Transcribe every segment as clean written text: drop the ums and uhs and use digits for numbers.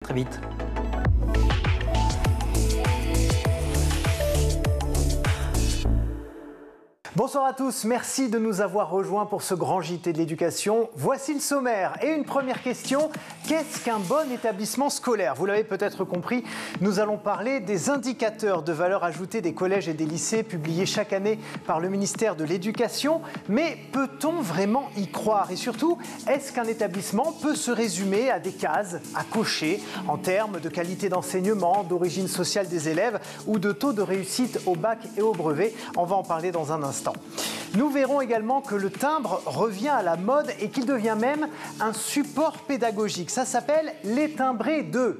Très vite. Bonsoir à tous, merci de nous avoir rejoints pour ce grand JT de l'éducation. Voici le sommaire et une première question. Qu'est-ce qu'un bon établissement scolaire? Vous l'avez peut-être compris, nous allons parler des indicateurs de valeur ajoutée des collèges et des lycées publiés chaque année par le ministère de l'Éducation. Mais peut-on vraiment y croire? Et surtout, est-ce qu'un établissement peut se résumer à des cases à cocher en termes de qualité d'enseignement, d'origine sociale des élèves ou de taux de réussite au bac et au brevet? On va en parler dans un instant. Nous verrons également que le timbre revient à la mode et qu'il devient même un support pédagogique. Ça s'appelle les timbrés de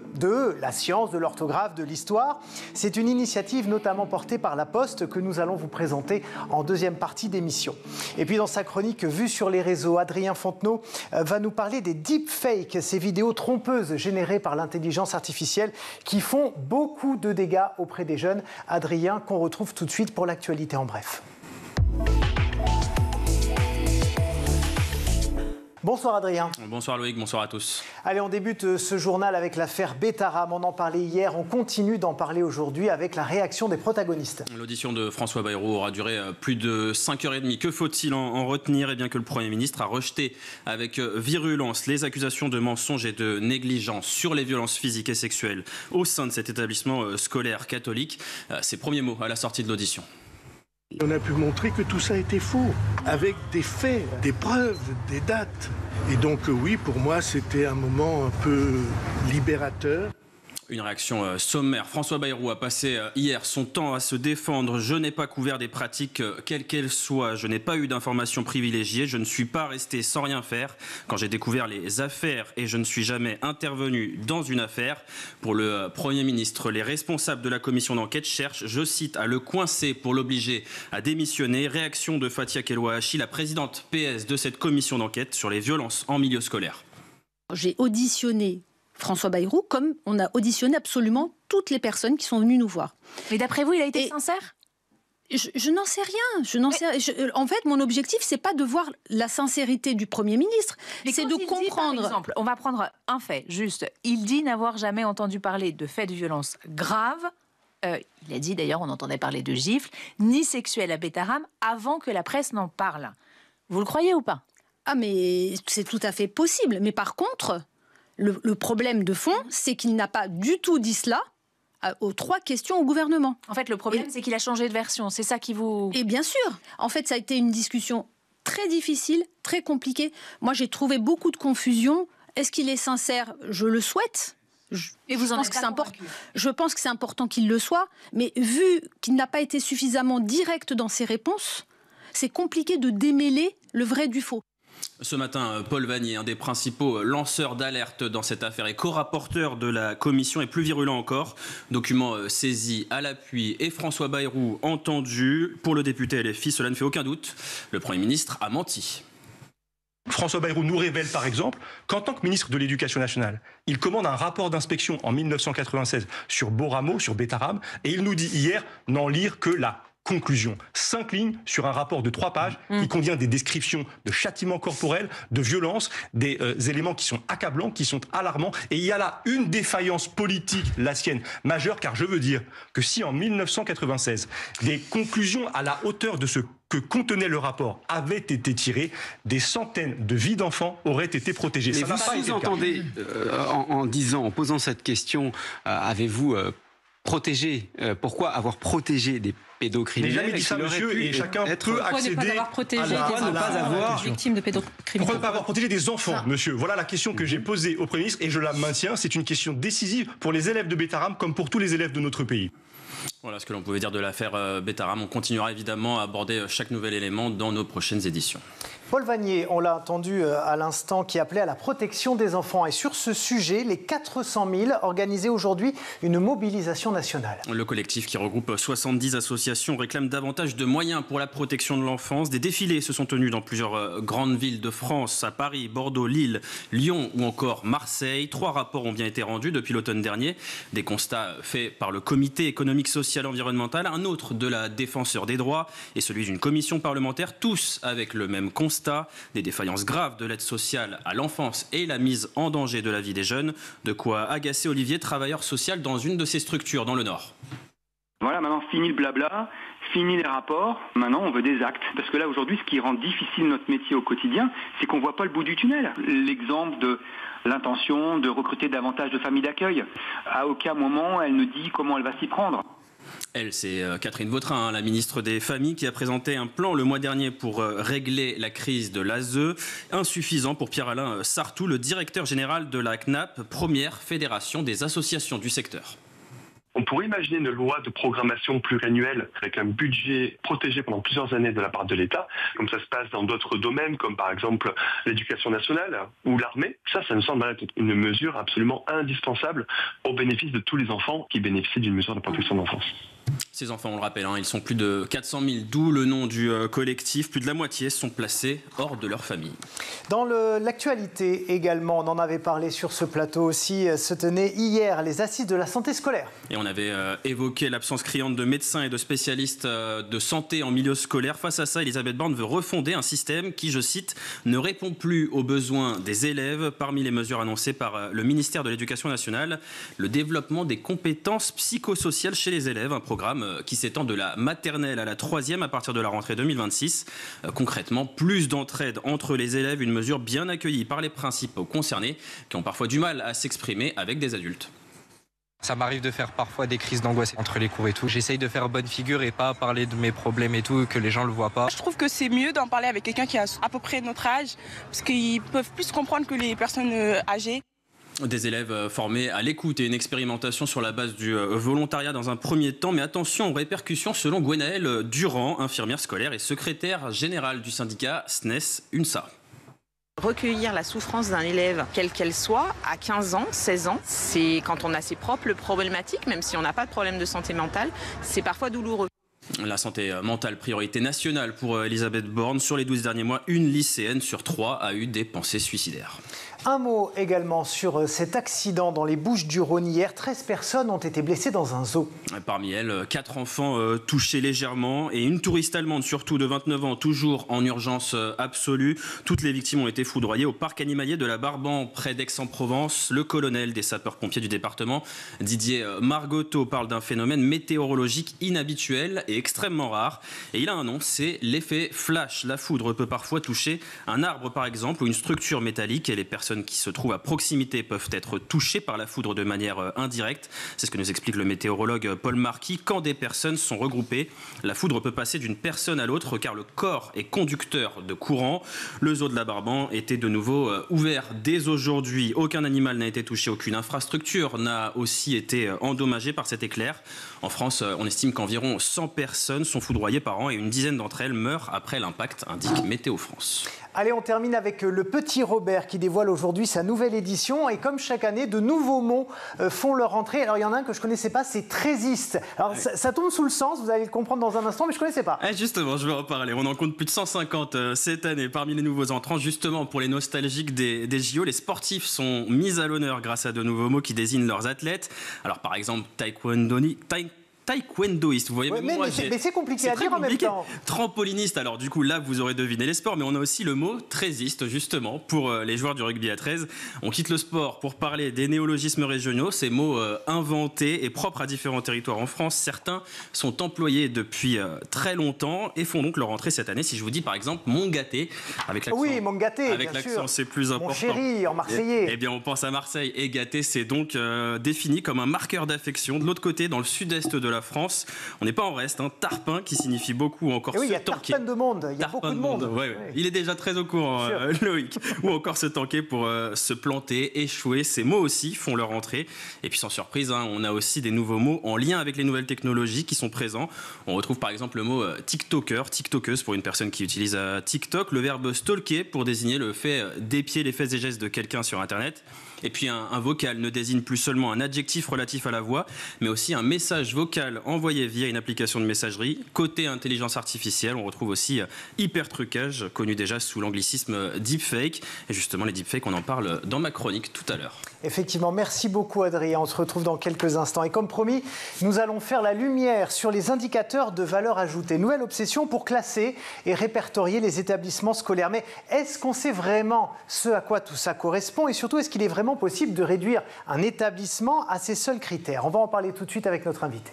la science, de l'orthographe, de l'histoire. C'est une initiative notamment portée par La Poste que nous allons vous présenter en deuxième partie d'émission. Et puis dans sa chronique Vue sur les réseaux, Adrien Fontenot va nous parler des deepfakes, ces vidéos trompeuses générées par l'intelligence artificielle qui font beaucoup de dégâts auprès des jeunes. Adrien, qu'on retrouve tout de suite pour l'actualité en bref. Bonsoir Adrien. Bonsoir Loïc, bonsoir à tous. Allez, on débute ce journal avec l'affaire Betaram. On en parlait hier, on continue d'en parler aujourd'hui avec la réaction des protagonistes. L'audition de François Bayrou aura duré plus de 5h30. Que faut-il en retenir? Eh bien que le Premier ministre a rejeté avec virulence les accusations de mensonges et de négligence sur les violences physiques et sexuelles au sein de cet établissement scolaire catholique. Ses premiers mots à la sortie de l'audition. On a pu montrer que tout ça était faux, avec des faits, des preuves, des dates. Et donc oui, pour moi, c'était un moment un peu libérateur. Une réaction sommaire. François Bayrou a passé hier son temps à se défendre. Je n'ai pas couvert des pratiques quelles qu'elles soient. Je n'ai pas eu d'informations privilégiées. Je ne suis pas resté sans rien faire quand j'ai découvert les affaires et je ne suis jamais intervenu dans une affaire. Pour le Premier ministre, les responsables de la commission d'enquête cherchent, je cite, à le coincer pour l'obliger à démissionner. Réaction de Fathia Keloahachi, la présidente PS de cette commission d'enquête sur les violences en milieu scolaire. J'ai auditionné François Bayrou, comme on a auditionné absolument toutes les personnes qui sont venues nous voir. Mais d'après vous, il a été sincère? Je n'en sais rien. En fait, mon objectif, c'est pas de voir la sincérité du Premier ministre, c'est de comprendre. Par exemple, on va prendre un fait, juste. Il dit n'avoir jamais entendu parler de faits de violence graves. Il a dit d'ailleurs, on entendait parler de gifles, ni sexuelles à Betaram, avant que la presse n'en parle. Vous le croyez ou pas? Ah, mais c'est tout à fait possible. Mais par contre, le problème de fond, c'est qu'il n'a pas du tout dit cela aux 3 questions au gouvernement. En fait, le problème, c'est qu'il a changé de version. C'est ça qui vous... Et bien sûr. En fait, ça a été une discussion très difficile, très compliquée. Moi, j'ai trouvé beaucoup de confusion. Est-ce qu'il est sincère? Je le souhaite. Et vous en pense êtes que c'est important. Je pense que c'est important qu'il le soit. Mais vu qu'il n'a pas été suffisamment direct dans ses réponses, c'est compliqué de démêler le vrai du faux. Ce matin, Paul Vannier, un des principaux lanceurs d'alerte dans cette affaire et co-rapporteur de la commission, est plus virulent encore. Document saisi à l'appui et François Bayrou entendu. Pour le député LFI, cela ne fait aucun doute. Le Premier ministre a menti. François Bayrou nous révèle par exemple qu'en tant que ministre de l'Éducation nationale, il commande un rapport d'inspection en 1996 sur Boramo, sur Betaram, et il nous dit hier n'en lire que la conclusion. 5 lignes sur un rapport de 3 pages qui contient des descriptions de châtiments corporels, de violences, des éléments qui sont accablants, qui sont alarmants. Et il y a là une défaillance politique, la sienne, majeure, car je veux dire que si en 1996, des conclusions à la hauteur de ce que contenait le rapport avaient été tirées, des centaines de vies d'enfants auraient été protégées. Mais vous sous-entendez, en posant cette question, avez-vous protégé, pourquoi avoir protégé des pédocriminels? J'ai jamais dit ça, monsieur, et chacun peut accéder à la victime de pédocriminels. Pourquoi ne pas avoir protégé des enfants, monsieur? Voilà la question que j'ai posée au Premier ministre et je la maintiens. C'est une question décisive pour les élèves de Betaram comme pour tous les élèves de notre pays. Voilà ce que l'on pouvait dire de l'affaire Betaram. On continuera évidemment à aborder chaque nouvel élément dans nos prochaines éditions. Paul Vannier, on l'a entendu à l'instant, qui appelait à la protection des enfants. Et sur ce sujet, les 400 000 organisaient aujourd'hui une mobilisation nationale. Le collectif, qui regroupe 70 associations, réclame davantage de moyens pour la protection de l'enfance. Des défilés se sont tenus dans plusieurs grandes villes de France, à Paris, Bordeaux, Lille, Lyon ou encore Marseille. 3 rapports ont bien été rendus depuis l'automne dernier. Des constats faits par le Comité économique, social et environnemental, un autre de la Défenseure des droits et celui d'une commission parlementaire, tous avec le même constat. constat des défaillances graves de l'aide sociale à l'enfance et la mise en danger de la vie des jeunes. De quoi agacer Olivier, travailleur social dans une de ces structures dans le Nord. Voilà, maintenant fini le blabla, fini les rapports, maintenant on veut des actes. Parce que là aujourd'hui, ce qui rend difficile notre métier au quotidien, c'est qu'on ne voit pas le bout du tunnel. L'exemple de l'intention de recruter davantage de familles d'accueil, à aucun moment elle ne dit comment elle va s'y prendre. Elle, c'est Catherine Vautrin, la ministre des Familles, qui a présenté un plan le mois dernier pour régler la crise de l'ASE. Insuffisant pour Pierre-Alain Sartou, le directeur général de la CNAP, première fédération des associations du secteur. On pourrait imaginer une loi de programmation pluriannuelle avec un budget protégé pendant plusieurs années de la part de l'État, comme ça se passe dans d'autres domaines, comme par exemple l'éducation nationale ou l'armée. Ça nous semble être une mesure absolument indispensable au bénéfice de tous les enfants qui bénéficient d'une mesure de protection de l'enfance. Ces enfants, on le rappelle, ils sont plus de 400 000, d'où le nom du collectif. Plus de la moitié sont placés hors de leur famille. Dans l'actualité également, on en avait parlé sur ce plateau aussi, se tenaient hier les assises de la santé scolaire. Et on avait évoqué l'absence criante de médecins et de spécialistes de santé en milieu scolaire. Face à ça, Elisabeth Borne veut refonder un système qui, je cite, ne répond plus aux besoins des élèves. Parmi les mesures annoncées par le ministère de l'Éducation nationale, le développement des compétences psychosociales chez les élèves, un programme qui s'étend de la maternelle à la 3e à partir de la rentrée 2026. Concrètement, plus d'entraide entre les élèves, une mesure bien accueillie par les principaux concernés qui ont parfois du mal à s'exprimer avec des adultes. Ça m'arrive de faire parfois des crises d'angoisse entre les cours et tout. J'essaye de faire bonne figure et pas parler de mes problèmes et tout, que les gens le voient pas. Je trouve que c'est mieux d'en parler avec quelqu'un qui a à peu près notre âge, parce qu'ils peuvent plus comprendre que les personnes âgées. Des élèves formés à l'écoute et une expérimentation sur la base du volontariat dans un premier temps. Mais attention aux répercussions selon Gwenaëlle Durand, infirmière scolaire et secrétaire générale du syndicat SNES-UNSA. Recueillir la souffrance d'un élève, quelle qu'elle soit, à 15 ans, 16 ans, c'est quand on a ses propres problématiques, même si on n'a pas de problème de santé mentale, c'est parfois douloureux. La santé mentale, priorité nationale pour Elisabeth Borne. Sur les 12 derniers mois, une lycéenne sur 3 a eu des pensées suicidaires. Un mot également sur cet accident dans les Bouches-du-Rhône hier. 13 personnes ont été blessées dans un zoo. Parmi elles, 4 enfants touchés légèrement et une touriste allemande, surtout de 29 ans, toujours en urgence absolue. Toutes les victimes ont été foudroyées au parc animalier de la Barban, près d'Aix-en-Provence. Le colonel des sapeurs-pompiers du département, Didier Margoteau, parle d'un phénomène météorologique inhabituel et extrêmement rare. Et il a un nom, c'est l'effet flash. La foudre peut parfois toucher un arbre, par exemple, ou une structure métallique, et les personnes qui se trouvent à proximité peuvent être touchées par la foudre de manière indirecte. C'est ce que nous explique le météorologue Paul Marquis. Quand des personnes sont regroupées, la foudre peut passer d'une personne à l'autre car le corps est conducteur de courant. Le zoo de la Barban était de nouveau ouvert dès aujourd'hui. Aucun animal n'a été touché, aucune infrastructure n'a aussi été endommagée par cet éclair. En France, on estime qu'environ 100 personnes sont foudroyées par an et une dizaine d'entre elles meurent après l'impact, indique Météo France. Allez, on termine avec le Petit Robert qui dévoile aujourd'hui sa nouvelle édition. Et comme chaque année, de nouveaux mots font leur entrée. Alors, il y en a un que je ne connaissais pas, c'est trésiste. Alors, ça tombe sous le sens, vous allez le comprendre dans un instant, mais je ne connaissais pas. Justement, je vais en parler. On en compte plus de 150 cette année parmi les nouveaux entrants. Justement, pour les nostalgiques des JO, les sportifs sont mis à l'honneur grâce à de nouveaux mots qui désignent leurs athlètes. Alors, par exemple, taekwondoïste, vous voyez, ouais, mais c'est compliqué à dire en même temps. Trampoliniste, alors du coup là vous aurez deviné les sports, mais on a aussi le mot trésiste justement pour les joueurs du rugby à 13. On quitte le sport pour parler des néologismes régionaux, ces mots inventés et propres à différents territoires en France. Certains sont employés depuis très longtemps et font donc leur entrée cette année. Si je vous dis par exemple mon gâté, avec l'accent, oui, mon gâté, avec l'accent c'est plus important. Mon chéri en marseillais. Eh bien on pense à Marseille, et gâté c'est donc défini comme un marqueur d'affection. De l'autre côté, dans le sud-est de la France, on n'est pas en reste, tarpin qui signifie beaucoup, ou encore oui, se tanker. Il y a tarpin de monde, il y a beaucoup de monde. Ouais. Il est déjà très au courant, Loïc. Ou encore se tanker pour se planter, échouer. Ces mots aussi font leur entrée. Et puis sans surprise, on a aussi des nouveaux mots en lien avec les nouvelles technologies qui sont présents. On retrouve par exemple le mot TikToker, TikTokeuse pour une personne qui utilise TikTok, le verbe stalker pour désigner le fait d'épier les faits et gestes de quelqu'un sur Internet. Et puis un vocal ne désigne plus seulement un adjectif relatif à la voix, mais aussi un message vocal envoyé via une application de messagerie. Côté intelligence artificielle, on retrouve aussi hypertrucage, connu déjà sous l'anglicisme deepfake. Et justement, les deepfakes, on en parle dans ma chronique tout à l'heure. Effectivement, merci beaucoup Adrien. On se retrouve dans quelques instants. Et comme promis, nous allons faire la lumière sur les indicateurs de valeur ajoutée. Nouvelle obsession pour classer et répertorier les établissements scolaires. Mais est-ce qu'on sait vraiment ce à quoi tout ça correspond? Et surtout, est-ce qu'il est vraiment possible de réduire un établissement à ses seuls critères? On va en parler tout de suite avec notre invité.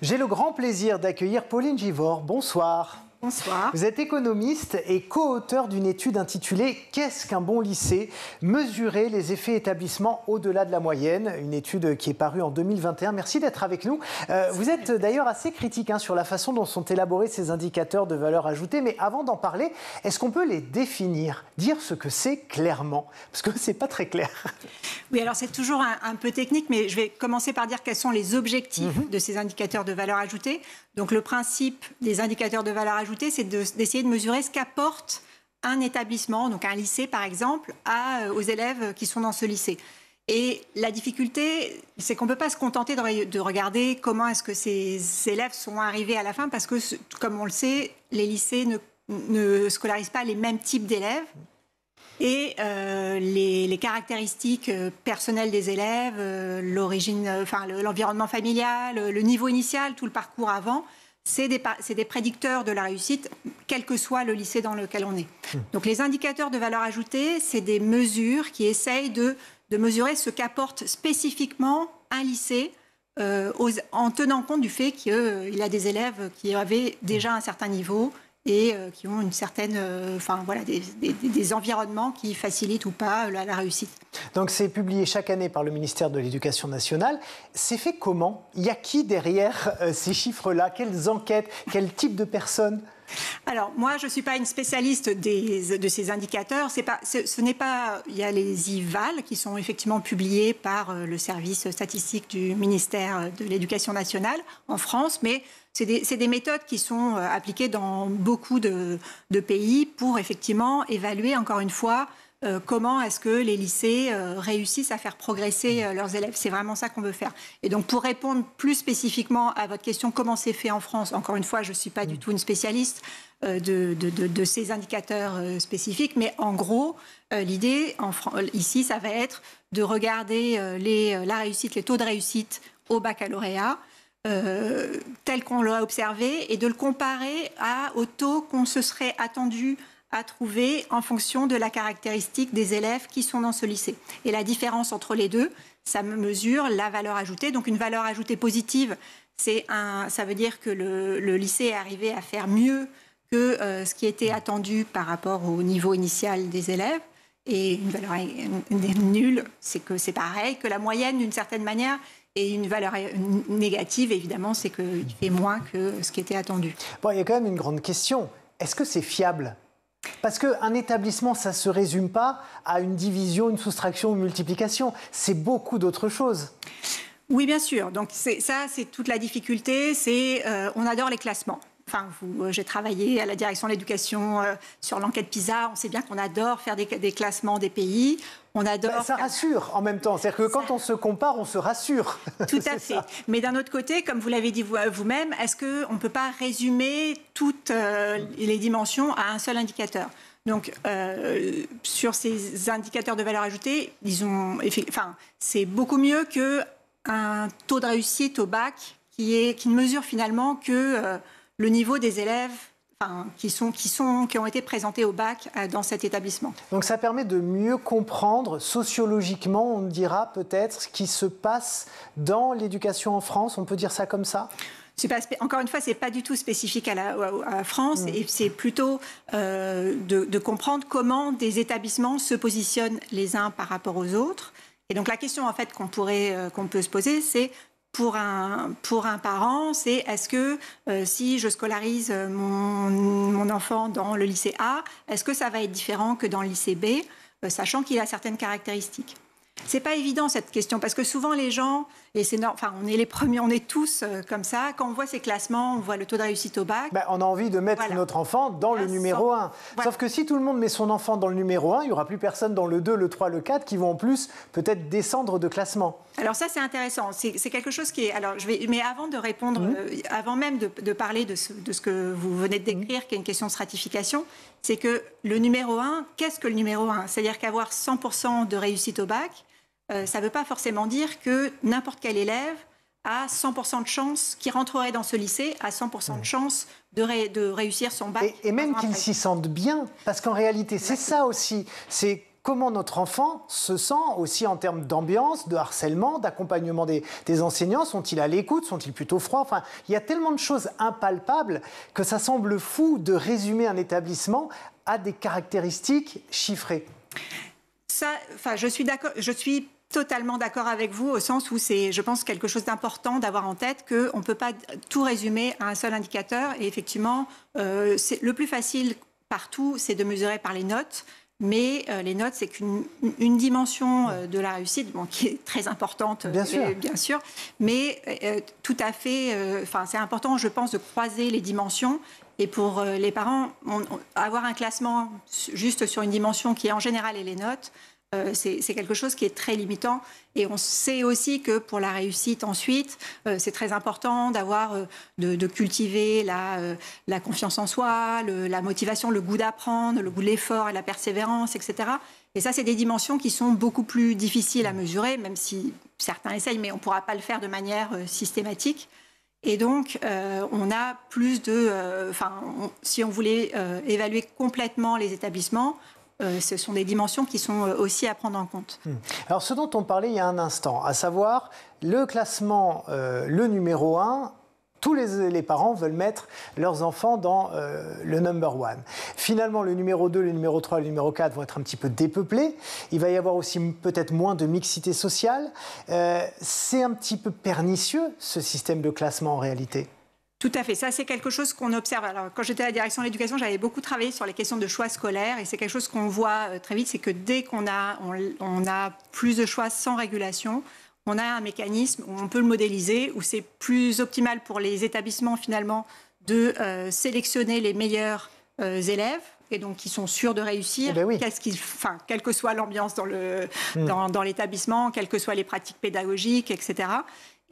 J'ai le grand plaisir d'accueillir Pauline Givors. Bonsoir. Bonsoir. Vous êtes économiste et co-auteur d'une étude intitulée « Qu'est-ce qu'un bon lycée ? Mesurer les effets établissements au-delà de la moyenne ». Une étude qui est parue en 2021. Merci d'être avec nous. Vous êtes d'ailleurs assez critique sur la façon dont sont élaborés ces indicateurs de valeur ajoutée. Mais avant d'en parler, est-ce qu'on peut les définir, dire ce que c'est clairement? Parce que ce n'est pas très clair. Oui, alors c'est toujours un peu technique, mais je vais commencer par dire quels sont les objectifs de ces indicateurs de valeur ajoutée. Donc le principe des indicateurs de valeur ajoutée, c'est d'essayer de mesurer ce qu'apporte un établissement, donc un lycée par exemple, aux élèves qui sont dans ce lycée. Et la difficulté, c'est qu'on ne peut pas se contenter de regarder comment est-ce que ces élèves sont arrivés à la fin, parce que, comme on le sait, les lycées ne scolarisent pas les mêmes types d'élèves. Et les caractéristiques personnelles des élèves, l'environnement familial, le niveau initial, tout le parcours avant, c'est des prédicteurs de la réussite, quel que soit le lycée dans lequel on est. Donc les indicateurs de valeur ajoutée, c'est des mesures qui essayent de mesurer ce qu'apporte spécifiquement un lycée en tenant compte du fait qu'il a des élèves qui avaient déjà un certain niveau et qui ont une certaine, des environnements qui facilitent ou pas la réussite. Donc c'est publié chaque année par le ministère de l'Éducation nationale. C'est fait comment? Il y a qui derrière ces chiffres-là? Quelles enquêtes? Quel type de personnes? Alors, moi, je ne suis pas une spécialiste de ces indicateurs. Il y a les IVAL qui sont effectivement publiés par le service statistique du ministère de l'Éducation nationale en France, mais c'est des méthodes qui sont appliquées dans beaucoup de pays pour effectivement évaluer, encore une fois, comment est-ce que les lycées réussissent à faire progresser leurs élèves. C'est vraiment ça qu'on veut faire. Et donc, pour répondre plus spécifiquement à votre question, comment c'est fait en France, encore une fois, je ne suis pas du tout une spécialiste de ces indicateurs spécifiques, mais en gros, l'idée ici, ça va être de regarder la réussite, les taux de réussite au baccalauréat, tel qu'on l'a observé, et de le comparer au taux qu'on se serait attendu à trouver en fonction de la caractéristique des élèves qui sont dans ce lycée. Et la différence entre les deux, ça mesure la valeur ajoutée. Donc une valeur ajoutée positive, ça veut dire que le lycée est arrivé à faire mieux que ce qui était attendu par rapport au niveau initial des élèves. Et une valeur nulle, c'est que c'est pareil que la moyenne d'une certaine manière. Et une valeur négative, évidemment, c'est qu'il fait moins que ce qui était attendu. Bon, il y a quand même une grande question. Est-ce que c'est fiable ? Parce qu'un établissement, ça ne se résume pas à une division, une soustraction, une multiplication. C'est beaucoup d'autres choses. Oui, bien sûr. Donc c'est toute la difficulté. On adore les classements. Enfin, j'ai travaillé à la direction de l'éducation sur l'enquête PISA. On sait bien qu'on adore faire des classements des pays. On adore. Ça rassure en même temps. C'est-à-dire que quand on se compare, on se rassure. Tout à fait. Ça. Mais d'un autre côté, comme vous l'avez dit vous-même, est-ce qu'on ne peut pas résumer toutes les dimensions à un seul indicateur ? Donc, sur ces indicateurs de valeur ajoutée, c'est beaucoup mieux qu'un taux de réussite au bac qui ne mesure finalement que le niveau des élèves qui ont été présentés au bac dans cet établissement. Donc ça permet de mieux comprendre sociologiquement, on dira peut-être, ce qui se passe dans l'éducation en France, on peut dire ça comme ça ? Encore une fois, ce n'est pas du tout spécifique à la France, et c'est plutôt de comprendre comment des établissements se positionnent les uns par rapport aux autres. Et donc la question en fait qu'on peut se poser, c'est pour un parent, c'est est-ce que si je scolarise mon enfant dans le lycée A, est-ce que ça va être différent que dans le lycée B, sachant qu'il a certaines caractéristiques. C'est pas évident cette question parce que souvent les gens, et on est les premiers, on est tous comme ça. Quand on voit ces classements, on voit le taux de réussite au bac. On a envie de mettre notre enfant dans le numéro 1. Sauf que si tout le monde met son enfant dans le numéro 1, il n'y aura plus personne dans le 2, le 3, le 4 qui vont en plus peut-être descendre de classement. Alors ça c'est intéressant. C'est quelque chose qui est. Alors mais avant de répondre, avant même de parler de ce que vous venez de décrire, qui est une question de stratification, c'est que le numéro 1, qu'est-ce que le numéro 1 ? C'est-à-dire qu'avoir 100% de réussite au bac, ça ne veut pas forcément dire que n'importe quel élève a 100% de chance, qui rentrerait dans ce lycée, a 100% de chance de réussir son bac. Et même qu'il s'y sente bien, parce qu'en réalité, c'est ça aussi. C'est comment notre enfant se sent aussi en termes d'ambiance, de harcèlement, d'accompagnement des enseignants. Sont-ils à l'écoute? Sont-ils plutôt froids? Enfin, il y a tellement de choses impalpables que ça semble fou de résumer un établissement à des caractéristiques chiffrées. Je suis totalement d'accord avec vous au sens où c'est, je pense, quelque chose d'important d'avoir en tête qu'on ne peut pas tout résumer à un seul indicateur. Et effectivement, le plus facile partout, c'est de mesurer par les notes. Mais les notes, c'est qu'une dimension de la réussite, qui est très importante, bien sûr. Mais tout à fait, c'est important, je pense, de croiser les dimensions. Et pour les parents, avoir un classement juste sur une dimension qui, en général, est les notes, c'est quelque chose qui est très limitant. Et on sait aussi que pour la réussite ensuite, c'est très important de cultiver la confiance en soi, la motivation, le goût d'apprendre, le goût de l'effort et la persévérance, etc. Et ça, c'est des dimensions qui sont beaucoup plus difficiles à mesurer, même si certains essayent, mais on ne pourra pas le faire de manière systématique. Et donc, on a plus de... si on voulait évaluer complètement les établissements, ce sont des dimensions qui sont aussi à prendre en compte. Alors, ce dont on parlait il y a un instant, à savoir le classement, le numéro 1, tous les parents veulent mettre leurs enfants dans le number 1. Finalement, le numéro 2, le numéro 3, le numéro 4 vont être un petit peu dépeuplés. Il va y avoir aussi peut-être moins de mixité sociale. C'est un petit peu pernicieux, ce système de classement en réalité. Tout à fait. Ça, c'est quelque chose qu'on observe. Alors, quand j'étais à la direction de l'éducation, j'avais beaucoup travaillé sur les questions de choix scolaires. Et c'est quelque chose qu'on voit très vite, c'est que dès qu'on a plus de choix sans régulation, on a un mécanisme où on peut le modéliser, où c'est plus optimal pour les établissements, finalement, de sélectionner les meilleurs élèves, et donc qui sont sûrs de réussir, quelle que soit l'ambiance dans l'établissement, quelles que soient les pratiques pédagogiques, etc.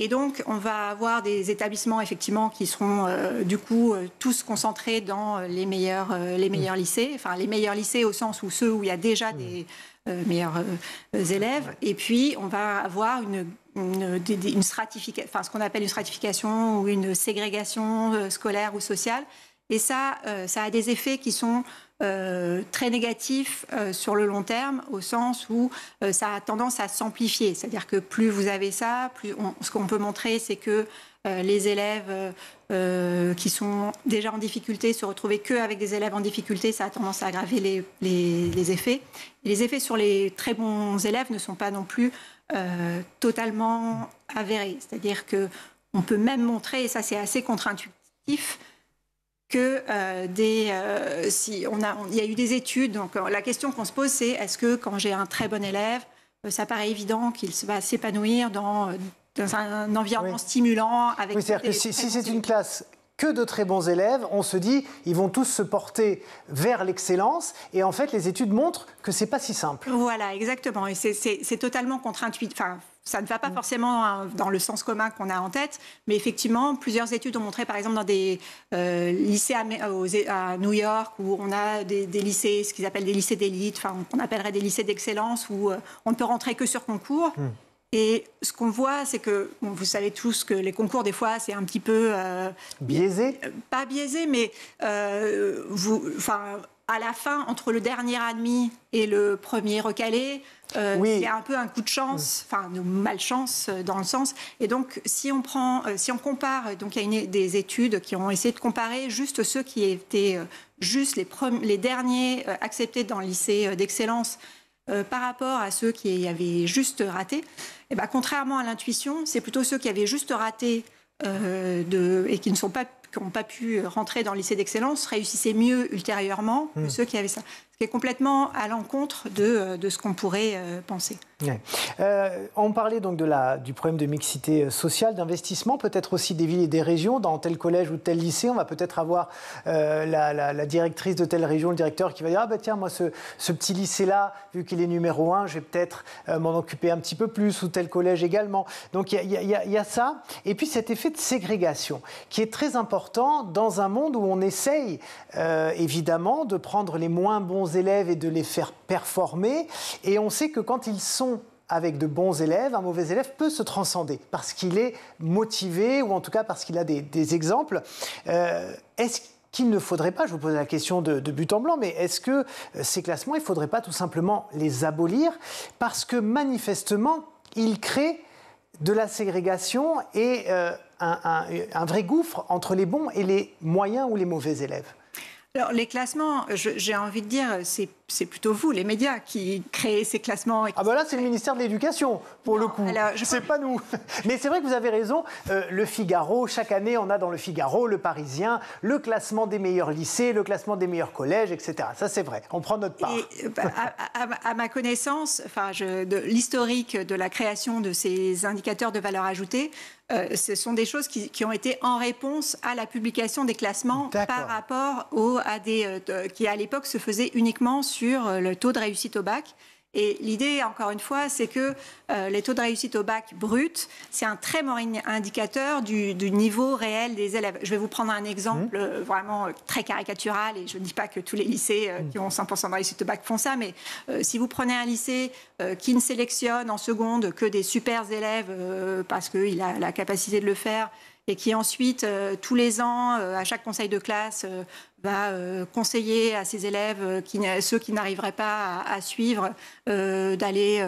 Et donc, on va avoir des établissements, effectivement, qui seront, du coup, tous concentrés dans les meilleurs lycées. Enfin, les meilleurs lycées au sens où ceux où il y a déjà des meilleurs élèves. Et puis, on va avoir une stratification, ce qu'on appelle une stratification ou une ségrégation scolaire ou sociale. Et ça a des effets qui sont très négatifs sur le long terme, au sens où ça a tendance à s'amplifier. C'est-à-dire que plus vous avez ça, ce qu'on peut montrer, c'est que les élèves qui sont déjà en difficulté se retrouver qu'avec des élèves en difficulté, ça a tendance à aggraver les effets. Et les effets sur les très bons élèves ne sont pas non plus totalement avérés. C'est-à-dire qu'on peut même montrer, et ça c'est assez contre-intuitif, que il y a eu des études, donc la question qu'on se pose, c'est est-ce que quand j'ai un très bon élève, ça paraît évident qu'il va s'épanouir dans un environnement stimulant avec... Oui, c'est-à-dire que si c'est une classe que de très bons élèves, on se dit ils vont tous se porter vers l'excellence, et en fait les études montrent que c'est pas si simple. Voilà, exactement, et c'est totalement contre-intuitif. Enfin, ça ne va pas forcément dans le sens commun qu'on a en tête, mais effectivement, plusieurs études ont montré, par exemple, dans des lycées à New York, où on a des lycées, ce qu'ils appellent des lycées d'élite, enfin, on appellerait des lycées d'excellence, où on ne peut rentrer que sur concours. Et ce qu'on voit, c'est que, vous savez tous que les concours, des fois, c'est un petit peu... biaisé ? Pas biaisé, mais à la fin, entre le dernier admis et le premier recalé, il y a un peu un coup de chance, de malchance dans le sens. Et donc, si on compare, donc il y a des études qui ont essayé de comparer juste ceux qui étaient juste les derniers acceptés dans le lycée d'excellence par rapport à ceux qui avaient juste raté. Et contrairement à l'intuition, c'est plutôt ceux qui avaient juste raté et qui n'ont pas pu rentrer dans le lycée d'excellence réussissaient mieux ultérieurement que ceux qui avaient ça. qui est complètement à l'encontre de ce qu'on pourrait penser. Ouais. On parlait donc du problème de mixité sociale, d'investissement, peut-être aussi des villes et des régions. Dans tel collège ou tel lycée, on va peut-être avoir la directrice de telle région, le directeur qui va dire « Ah ben tiens, moi ce petit lycée-là, vu qu'il est numéro 1, je vais peut-être m'en occuper un petit peu plus, ou tel collège également. » Donc il y a ça. Et puis cet effet de ségrégation qui est très important dans un monde où on essaye évidemment de prendre les moins bons élèves et de les faire performer. Et on sait que quand ils sont avec de bons élèves, un mauvais élève peut se transcender parce qu'il est motivé ou en tout cas parce qu'il a des exemples. Est-ce qu'il ne faudrait pas, je vous pose la question de but en blanc, mais est-ce que ces classements, il ne faudrait pas tout simplement les abolir parce que manifestement, ils créent de la ségrégation et un vrai gouffre entre les bons et les moyens ou les mauvais élèves? Alors, les classements, j'ai envie de dire, c'est plutôt vous, les médias, qui créez ces classements. Ah ben là, c'est le ministère de l'Éducation, pour le coup. C'est pas nous. Mais c'est vrai que vous avez raison. Le Figaro, chaque année, on a dans le Figaro, le Parisien, le classement des meilleurs lycées, le classement des meilleurs collèges, etc. Ça, c'est vrai. On prend notre part. Et, à ma connaissance, de l'historique de la création de ces indicateurs de valeur ajoutée, ce sont des choses qui ont été en réponse à la publication des classements par rapport qui, à l'époque, se faisaient uniquement sur le taux de réussite au bac. Et l'idée, encore une fois, c'est que les taux de réussite au bac brut, c'est un très bon indicateur du niveau réel des élèves. Je vais vous prendre un exemple vraiment très caricatural, et je ne dis pas que tous les lycées qui ont 100% de réussite au bac font ça, mais si vous prenez un lycée qui ne sélectionne en seconde que des super élèves parce qu'il a la capacité de le faire, et qui ensuite, tous les ans, à chaque conseil de classe, va conseiller à ses élèves, ceux qui n'arriveraient pas à suivre, d'aller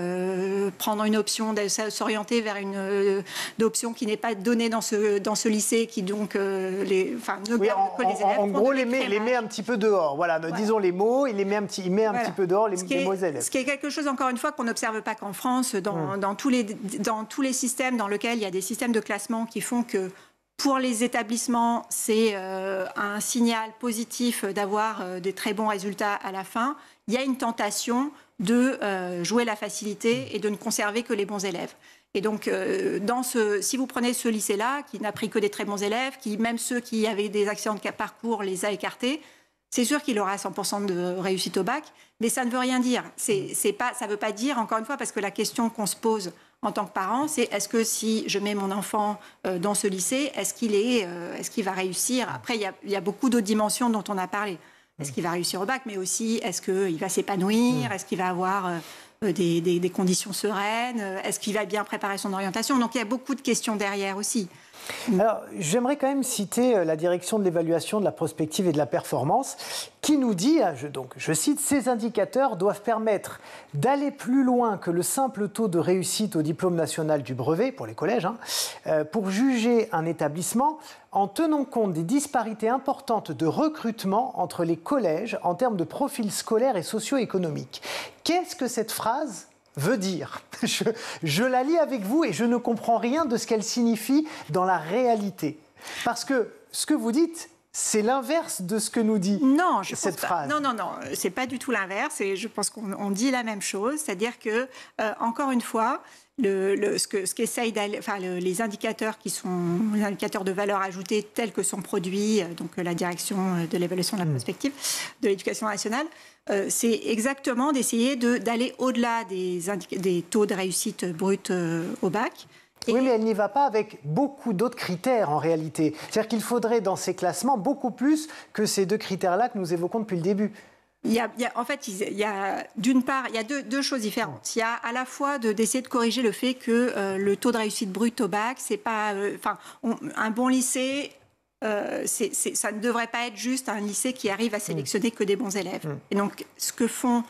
prendre une option, de s'orienter vers une option qui n'est pas donnée dans ce lycée, qui donc ne garde que les élèves. En gros, les met un petit peu dehors. Voilà, disons les mots, il met un petit peu dehors les mauvais élèves. Ce qui est quelque chose, encore une fois, qu'on n'observe pas qu'en France, dans tous les systèmes dans lesquels il y a des systèmes de classement qui font que pour les établissements, c'est un signal positif d'avoir des très bons résultats à la fin. Il y a une tentation de jouer la facilité et de ne conserver que les bons élèves. Et donc, si vous prenez ce lycée-là, qui n'a pris que des très bons élèves, qui, même ceux qui avaient des accidents de parcours, les a écartés, c'est sûr qu'il aura 100% de réussite au bac, mais ça ne veut rien dire. Ça ne veut pas dire, encore une fois, parce que la question qu'on se pose en tant que parent, c'est est-ce que si je mets mon enfant dans ce lycée, est-ce qu'il va réussir? Après, il y a beaucoup d'autres dimensions dont on a parlé. Est-ce qu'il va réussir au bac? Mais aussi, est-ce qu'il va s'épanouir? Est-ce qu'il va avoir des conditions sereines? Est-ce qu'il va bien préparer son orientation? Donc, il y a beaucoup de questions derrière aussi. Alors, j'aimerais quand même citer la direction de l'évaluation de la prospective et de la performance qui nous dit, je cite, « Ces indicateurs doivent permettre d'aller plus loin que le simple taux de réussite au diplôme national du brevet, pour les collèges, pour juger un établissement en tenant compte des disparités importantes de recrutement entre les collèges en termes de profil scolaire et socio-économique. » Qu'est-ce que cette phrase veut dire? Je la lis avec vous et je ne comprends rien de ce qu'elle signifie dans la réalité. Parce que ce que vous dites, c'est l'inverse de ce que nous dit cette phrase. Non, c'est pas du tout l'inverse. Et je pense qu'on dit la même chose. C'est-à-dire que, encore une fois, les indicateurs qui sont les indicateurs de valeur ajoutée tels que sont produits, donc la direction de l'évaluation de la prospective de l'Éducation nationale, c'est exactement d'essayer d'aller au-delà des taux de réussite brute au bac. Oui, mais elle n'y va pas avec beaucoup d'autres critères en réalité. C'est-à-dire qu'il faudrait dans ces classements beaucoup plus que ces deux critères-là que nous évoquons depuis le début. D'une part, il y a deux choses différentes. Il y a à la fois d'essayer de corriger le fait que le taux de réussite brute au bac, c'est pas, un bon lycée. Ça ne devrait pas être juste un lycée qui arrive à sélectionner que des bons élèves. Et donc, ce que font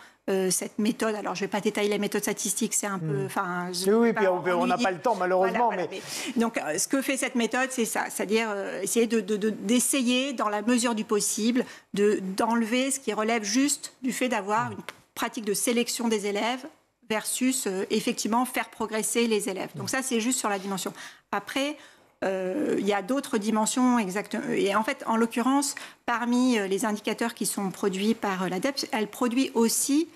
cette méthode, alors je ne vais pas détailler les méthodes statistiques, c'est un peu... Oui, puis on n'a pas le temps malheureusement. Voilà. Donc, ce que fait cette méthode, c'est ça, c'est-à-dire essayer d'essayer, dans la mesure du possible, d'enlever ce qui relève juste du fait d'avoir une pratique de sélection des élèves versus, effectivement, faire progresser les élèves. Donc ça, c'est juste sur la dimension. Après, il y a d'autres dimensions exactement. Et en fait, en l'occurrence, parmi les indicateurs qui sont produits par l'ADEPE, elle produit aussi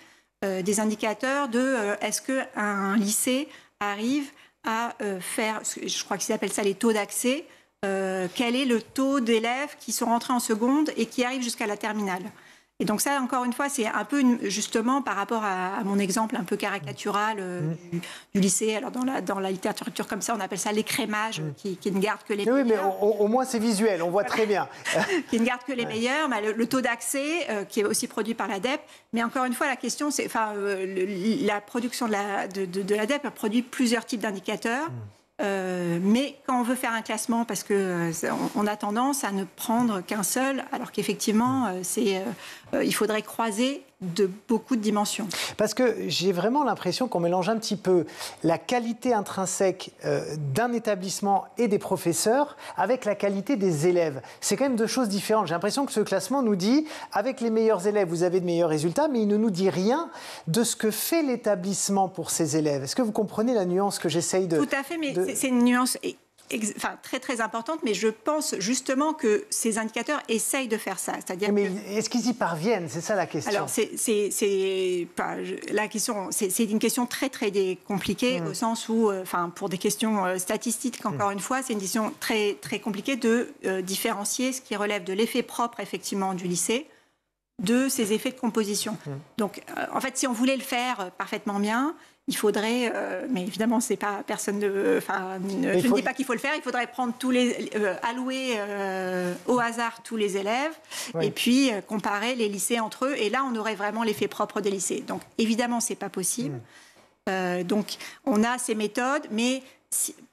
des indicateurs de est-ce qu'un lycée arrive à faire, je crois qu'ils appellent ça les taux d'accès, quel est le taux d'élèves qui sont rentrés en seconde et qui arrivent jusqu'à la terminale. Et donc ça, encore une fois, c'est un peu justement par rapport à mon exemple un peu caricatural du lycée. Alors dans la littérature comme ça, on appelle ça l'écrémage, qui ne garde que les meilleurs. Oui, mais au moins c'est visuel, on voit très bien. Qui ne garde que les meilleurs. Le taux d'accès, qui est aussi produit par l'ADEPE. Mais encore une fois, la question, c'est, la production de l'ADEPE produit plusieurs types d'indicateurs. Mais quand on veut faire un classement, parce qu'on a tendance à ne prendre qu'un seul, alors qu'effectivement, il faudrait croiser de beaucoup de dimensions. Parce que j'ai vraiment l'impression qu'on mélange un petit peu la qualité intrinsèque d'un établissement et des professeurs avec la qualité des élèves. C'est quand même deux choses différentes. J'ai l'impression que ce classement nous dit, avec les meilleurs élèves, vous avez de meilleurs résultats, mais il ne nous dit rien de ce que fait l'établissement pour ses élèves. Est-ce que vous comprenez la nuance que j'essaye de... Tout à fait, mais c'est une nuance... très très importante, mais je pense justement que ces indicateurs essayent de faire ça. C'est-à-dire est-ce qu'ils y parviennent? C'est ça la question. Alors c'est une question très très compliquée au sens où, pour des questions statistiques, encore une fois, c'est une question très très compliquée de différencier ce qui relève de l'effet propre effectivement du lycée de ses effets de composition. Donc, en fait, si on voulait le faire parfaitement bien, il faudrait, mais évidemment, c'est pas personne de. Je ne dis pas qu'il faut le faire. Il faudrait prendre allouer au hasard tous les élèves, et puis comparer les lycées entre eux. Et là, on aurait vraiment l'effet propre des lycées. Donc, évidemment, c'est pas possible. Donc, on a ces méthodes, mais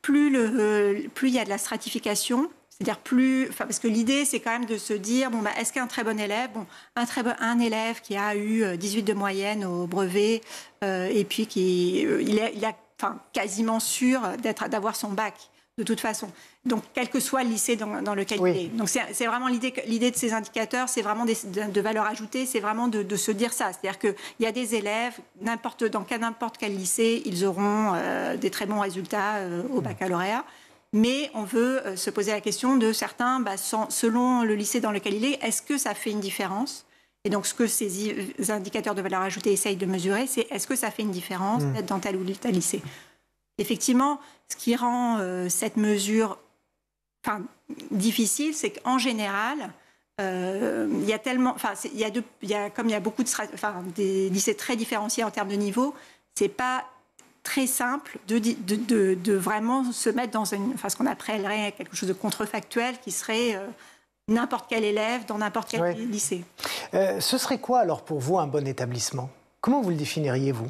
plus il y a de la stratification. C'est-à-dire parce que l'idée, c'est quand même de se dire, est-ce qu'un très bon élève, un élève qui a eu 18 de moyenne au brevet, et puis il est quasiment sûr d'avoir son bac, de toute façon. Donc, quel que soit le lycée dans lequel il est. Donc, c'est vraiment l'idée de ces indicateurs, c'est vraiment de valeur ajoutée, c'est vraiment de se dire ça. C'est-à-dire qu'il y a des élèves, dans n'importe quel lycée, ils auront des très bons résultats au baccalauréat. Mais on veut se poser la question de certains, selon le lycée dans lequel il est, est-ce que ça fait une différence? Et donc, ce que ces indicateurs de valeur ajoutée essayent de mesurer, c'est est-ce que ça fait une différence d'être dans tel ou tel lycée? Effectivement, ce qui rend cette mesure difficile, c'est qu'en général, il y a tellement, comme il y a beaucoup des lycées très différenciés en termes de niveau, c'est pas très simple de vraiment se mettre dans ce qu'on appellerait quelque chose de contrefactuel qui serait n'importe quel élève dans n'importe quel lycée. Ce serait quoi alors pour vous un bon établissement? Comment vous le définiriez vous?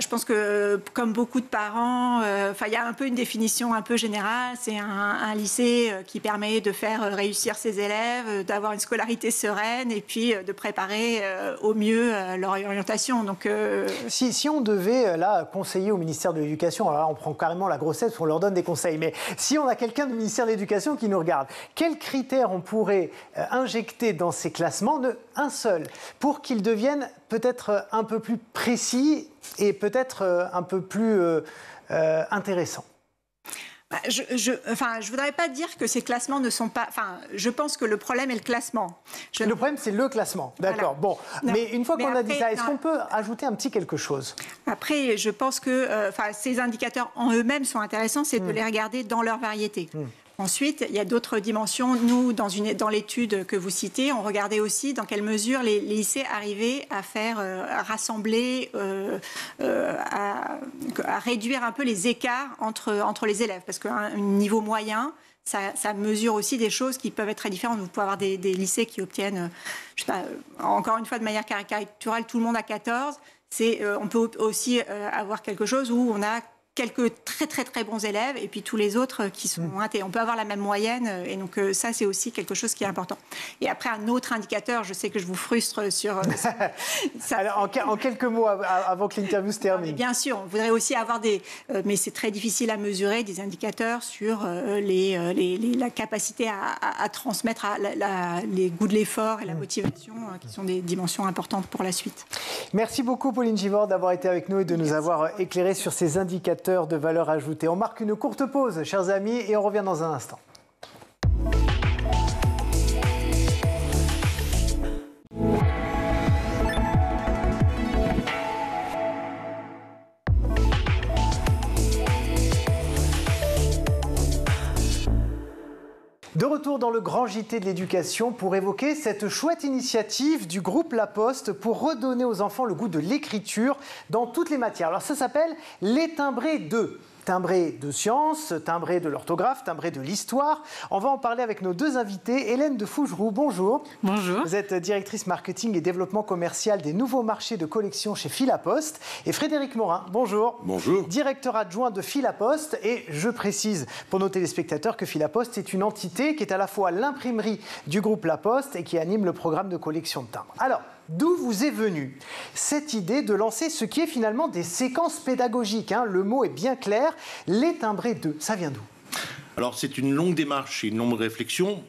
Je pense que, comme beaucoup de parents, il y a un peu une définition un peu générale. C'est un lycée qui permet de faire réussir ses élèves, d'avoir une scolarité sereine et puis de préparer au mieux leur orientation. Donc, si on devait conseiller au ministère de l'Éducation, alors là, on prend carrément la grossesse, on leur donne des conseils, mais si on a quelqu'un du ministère de l'Éducation qui nous regarde, quels critères on pourrait injecter dans ces classements, un seul, pour qu'ils deviennent peut-être un peu plus précis et peut-être un peu plus intéressant? Je voudrais pas dire que ces classements ne sont pas... je pense que le problème est le classement. Le problème, c'est le classement. D'accord. Voilà. Bon, mais une fois qu'on a dit ça, est-ce qu'on peut ajouter un petit quelque chose? Après, je pense que ces indicateurs en eux-mêmes sont intéressants, c'est de les regarder dans leur variété. Ensuite, il y a d'autres dimensions. Nous, dans l'étude que vous citez, on regardait aussi dans quelle mesure les lycées arrivaient à faire rassembler, à réduire un peu les écarts entre les élèves. Parce qu'un niveau moyen, ça mesure aussi des choses qui peuvent être très différentes. Vous pouvez avoir des lycées qui obtiennent, je sais pas, encore une fois de manière caricaturale, tout le monde à 14. On peut aussi avoir quelque chose où on a quelques très très très bons élèves et puis tous les autres qui sont intégrés. On peut avoir la même moyenne et donc ça c'est aussi quelque chose qui est important. Et après un autre indicateur, je sais que je vous frustre sur ça. Alors en quelques mots avant que l'interview se termine. Bien sûr, on voudrait aussi avoir mais c'est très difficile à mesurer, des indicateurs sur la capacité à transmettre les goûts de l'effort et la motivation qui sont des dimensions importantes pour la suite. Merci beaucoup Pauline Givord d'avoir été avec nous et de nous avoir éclairé sur ces indicateurs porteurs de valeur ajoutée. On marque une courte pause, chers amis, et on revient dans un instant. De retour dans le grand JT de l'éducation pour évoquer cette chouette initiative du groupe La Poste pour redonner aux enfants le goût de l'écriture dans toutes les matières. Alors ça s'appelle les timbrés 2. Timbré de sciences, timbré de l'orthographe, timbré de l'histoire. On va en parler avec nos deux invités. Hélène de Fougeroux, bonjour. Bonjour. Vous êtes directrice marketing et développement commercial des nouveaux marchés de collection chez Philapost. Et Frédéric Morin, bonjour. Bonjour. Directeur adjoint de Philapost. Et je précise pour nos téléspectateurs que Philapost est une entité qui est à la fois l'imprimerie du groupe La Poste et qui anime le programme de collection de timbres. Alors, d'où vous est venue cette idée de lancer ce qui est finalement des séquences pédagogiques, hein, le mot est bien clair, les timbrés 2, ça vient d'où? Alors c'est une longue démarche et une longue réflexion.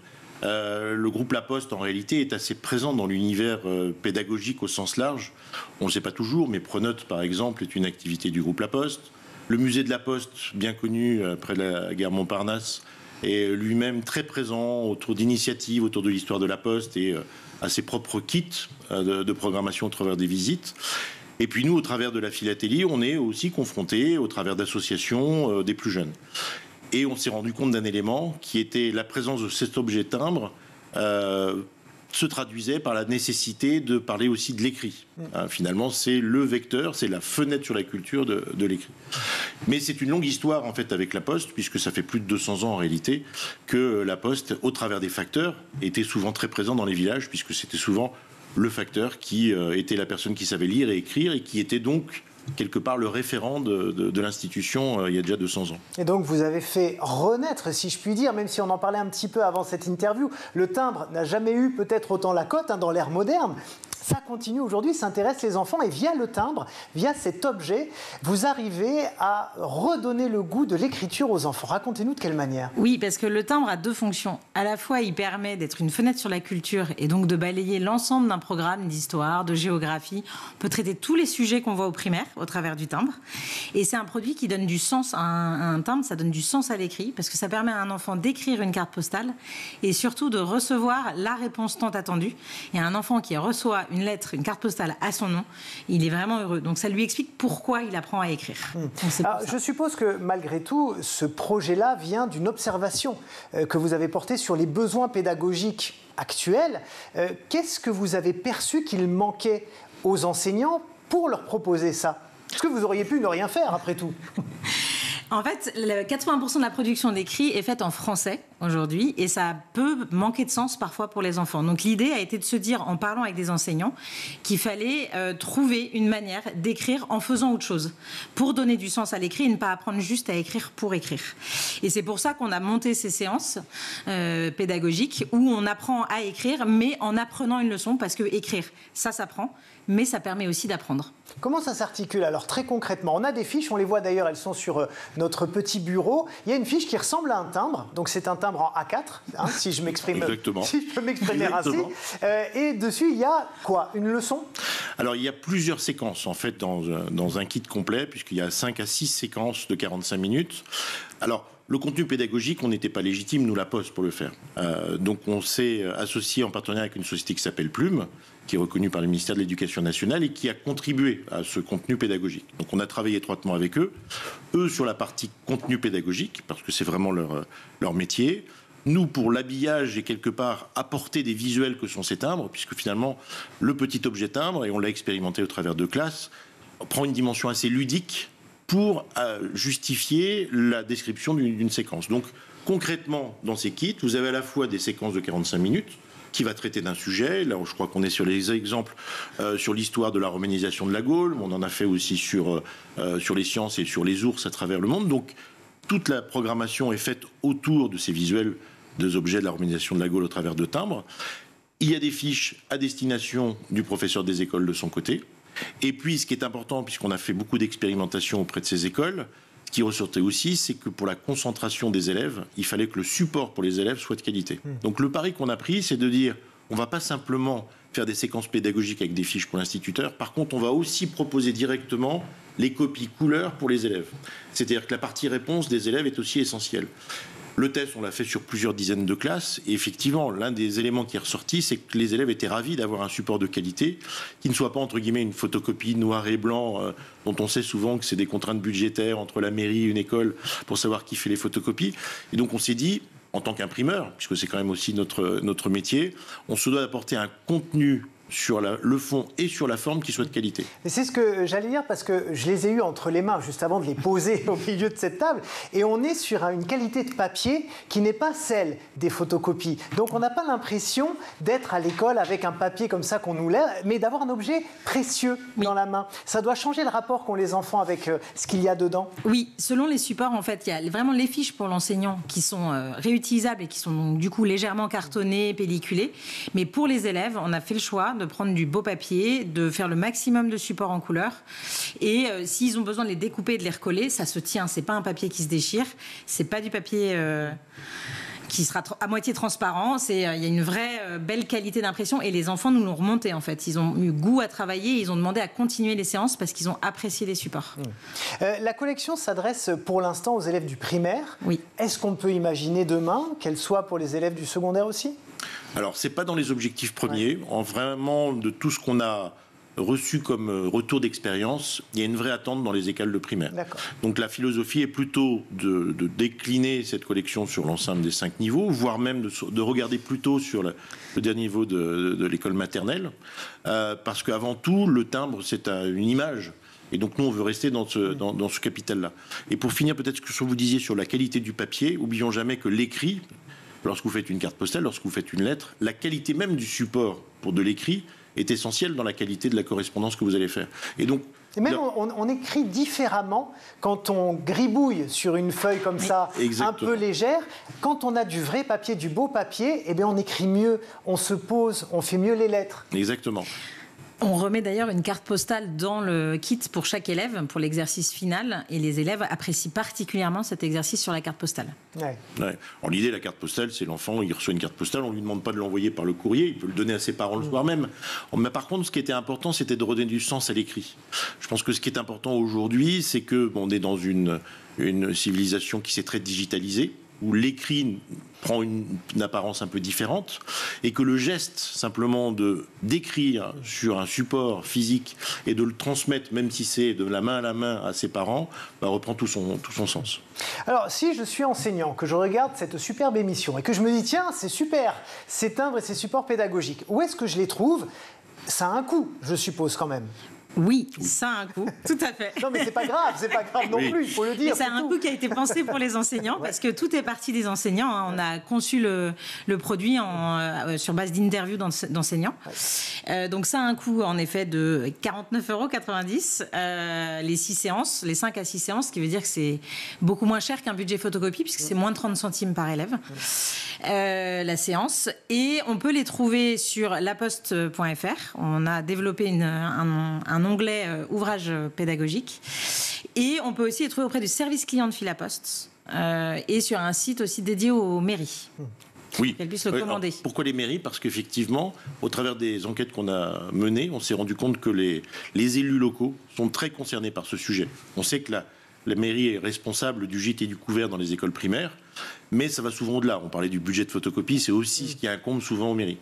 Le groupe La Poste en réalité est assez présent dans l'univers pédagogique au sens large. On ne le sait pas toujours, mais Pronote par exemple est une activité du groupe La Poste. Le musée de La Poste, bien connu après la gare Montparnasse, est lui-même très présent autour d'initiatives, autour de l'histoire de La Poste et à ses propres kits de programmation au travers des visites. Et puis nous, au travers de la philatélie, on est aussi confrontés au travers d'associations des plus jeunes. Et on s'est rendu compte d'un élément qui était la présence de cet objet timbre se traduisait par la nécessité de parler aussi de l'écrit. Finalement, c'est le vecteur, c'est la fenêtre sur la culture de l'écrit. Mais c'est une longue histoire en fait avec La Poste, puisque ça fait plus de 200 ans en réalité que La Poste, au travers des facteurs, était souvent très présent dans les villages, puisque c'était souvent le facteur qui était la personne qui savait lire et écrire et qui était donc quelque part le référent de l'institution il y a déjà 200 ans. Et donc vous avez fait renaître, si je puis dire, même si on en parlait un petit peu avant cette interview, le timbre n'a jamais eu peut-être autant la cote dans l'ère moderne. Ça continue aujourd'hui, s'intéresse les enfants et via le timbre, via cet objet, vous arrivez à redonner le goût de l'écriture aux enfants. Racontez-nous de quelle manière. Oui, parce que le timbre a deux fonctions. À la fois, il permet d'être une fenêtre sur la culture et donc de balayer l'ensemble d'un programme d'histoire, de géographie. On peut traiter tous les sujets qu'on voit au primaire au travers du timbre. Et c'est un produit qui donne du sens à un timbre, ça donne du sens à l'écrit parce que ça permet à un enfant d'écrire une carte postale et surtout de recevoir la réponse tant attendue. Et un enfant qui reçoit une lettre, une carte postale à son nom, il est vraiment heureux. Donc ça lui explique pourquoi il apprend à écrire. Alors, je suppose que malgré tout, ce projet-là vient d'une observation que vous avez portée sur les besoins pédagogiques actuels. Qu'est-ce que vous avez perçu qu'il manquait aux enseignants pour leur proposer ça? Parce que vous auriez pu ne rien faire après tout. En fait, 80% de la production d'écrit est faite en français aujourd'hui et ça peut manquer de sens parfois pour les enfants. Donc l'idée a été de se dire, en parlant avec des enseignants, qu'il fallait trouver une manière d'écrire en faisant autre chose pour donner du sens à l'écrit et ne pas apprendre juste à écrire pour écrire. Et c'est pour ça qu'on a monté ces séances pédagogiques où on apprend à écrire mais en apprenant une leçon parce que écrire, ça s'apprend, mais ça permet aussi d'apprendre. Comment ça s'articule alors très concrètement? On a des fiches, on les voit d'ailleurs, elles sont sur notre petit bureau. Il y a une fiche qui ressemble à un timbre, donc c'est un timbre en A4, si je m'exprime, si je peux m'exprimer ainsi. Et dessus, il y a quoi? Une leçon? Alors il y a plusieurs séquences en fait dans un kit complet, puisqu'il y a 5 à 6 séquences de 45 minutes. Alors, le contenu pédagogique, on n'était pas légitime, nous, La Poste, pour le faire. Donc on s'est associé en partenariat avec une société qui s'appelle Plume, qui est reconnue par le ministère de l'Éducation nationale et qui a contribué à ce contenu pédagogique. Donc on a travaillé étroitement avec eux sur la partie contenu pédagogique, parce que c'est vraiment leur métier. Nous, pour l'habillage et quelque part apporter des visuels que sont ces timbres, puisque finalement, le petit objet timbre, et on l'a expérimenté au travers de classes, prend une dimension assez ludique pour justifier la description d'une séquence. Donc, concrètement, dans ces kits, vous avez à la fois des séquences de 45 minutes qui va traiter d'un sujet. Là, je crois qu'on est sur les exemples sur l'histoire de la romanisation de la Gaule. On en a fait aussi sur les sciences et sur les ours à travers le monde. Donc, toute la programmation est faite autour de ces visuels, des objets de la romanisation de la Gaule au travers de timbres. Il y a des fiches à destination du professeur des écoles de son côté. Et puis, ce qui est important, puisqu'on a fait beaucoup d'expérimentations auprès de ces écoles, ce qui ressortait aussi, c'est que pour la concentration des élèves, il fallait que le support pour les élèves soit de qualité. Donc le pari qu'on a pris, c'est de dire, on ne va pas simplement faire des séquences pédagogiques avec des fiches pour l'instituteur. Par contre, on va aussi proposer directement les copies couleurs pour les élèves. C'est-à-dire que la partie réponse des élèves est aussi essentielle. Le test, on l'a fait sur plusieurs dizaines de classes. Et effectivement, l'un des éléments qui est ressorti, c'est que les élèves étaient ravis d'avoir un support de qualité qui ne soit pas, entre guillemets, une photocopie noir et blanc, dont on sait souvent que c'est des contraintes budgétaires entre la mairie et une école pour savoir qui fait les photocopies. Et donc, on s'est dit, en tant qu'imprimeur, puisque c'est quand même aussi notre métier, on se doit d'apporter un contenu sur le fond et sur la forme qui soit de qualité. Et c'est ce que j'allais dire parce que je les ai eus entre les mains juste avant de les poser au milieu de cette table et on est sur une qualité de papier qui n'est pas celle des photocopies. Donc on n'a pas l'impression d'être à l'école avec un papier comme ça qu'on nous lève, mais d'avoir un objet précieux dans la main. Ça doit changer le rapport qu'ont les enfants avec ce qu'il y a dedans. Oui, selon les supports, en fait, il y a vraiment les fiches pour l'enseignant qui sont réutilisables et qui sont donc, du coup légèrement cartonnées, pelliculées. Mais pour les élèves, on a fait le choix de prendre du beau papier, de faire le maximum de supports en couleur. Et s'ils ont besoin de les découper et de les recoller, ça se tient. C'est pas un papier qui se déchire. C'est pas du papier qui sera à moitié transparent. Il y a une vraie belle qualité d'impression. Et les enfants nous l'ont remonté, en fait. Ils ont eu goût à travailler. Ils ont demandé à continuer les séances parce qu'ils ont apprécié les supports. La collection s'adresse pour l'instant aux élèves du primaire. Oui. Est-ce qu'on peut imaginer demain qu'elle soit pour les élèves du secondaire aussi ? Alors, ce n'est pas dans les objectifs premiers. En vraiment, de tout ce qu'on a reçu comme retour d'expérience, il y a une vraie attente dans les écoles de primaire. Donc la philosophie est plutôt de décliner cette collection sur l'ensemble des 5 niveaux, voire même de regarder plutôt sur le dernier niveau de l'école maternelle, parce qu'avant tout, le timbre, c'est une image. Et donc nous, on veut rester dans ce capital-là. Et pour finir, peut-être ce que vous disiez sur la qualité du papier, oublions jamais que l'écrit, lorsque vous faites une carte postale, lorsque vous faites une lettre, la qualité même du support pour de l'écrit est essentielle dans la qualité de la correspondance que vous allez faire. Et donc, et même on écrit différemment quand on gribouille sur une feuille comme ça, un peu légère. Quand on a du vrai papier, du beau papier, eh bien on écrit mieux, on se pose, on fait mieux les lettres. Exactement. On remet d'ailleurs une carte postale dans le kit pour chaque élève, pour l'exercice final, et les élèves apprécient particulièrement cet exercice sur la carte postale. Ouais. En l'idée, la carte postale, c'est l'enfant, il reçoit une carte postale, on ne lui demande pas de l'envoyer par le courrier, il peut le donner à ses parents le soir même. Mais par contre, ce qui était important, c'était de redonner du sens à l'écrit. Je pense que ce qui est important aujourd'hui, c'est qu'on est dans une civilisation qui s'est très digitalisée, où l'écrit prend une apparence un peu différente et que le geste simplement d'écrire sur un support physique et de le transmettre, même si c'est de la main à la main à ses parents, reprend tout son sens. Alors, si je suis enseignant, que je regarde cette superbe émission et que je me dis, tiens, c'est super, ces timbres et ces supports pédagogiques, où est-ce que je les trouve ? Ça a un coût, je suppose, quand même. Oui, ça a un coût, tout à fait. Non, mais c'est pas grave non plus, il faut le dire. Mais ça a un coût qui a été pensé pour les enseignants, parce que tout est parti des enseignants. On a conçu le produit sur base d'interviews d'enseignants. Donc ça a un coût, en effet, de 49,90 €, les 6 séances, les 5 à 6 séances, ce qui veut dire que c'est beaucoup moins cher qu'un budget photocopie, puisque c'est moins de 30 centimes par élève, la séance. Et on peut les trouver sur laposte.fr. On a développé un onglet ouvrage pédagogique. Et on peut aussi les trouver auprès du service client de Philapost et sur un site aussi dédié aux mairies. Oui. Qu'elles puissent le commander. Alors, pourquoi les mairies ? Parce qu'effectivement, au travers des enquêtes qu'on a menées, on s'est rendu compte que les élus locaux sont très concernés par ce sujet. On sait que la mairie est responsable du gîte et du couvert dans les écoles primaires, mais ça va souvent au-delà. On parlait du budget de photocopie, c'est aussi ce qui incombe souvent aux mairies.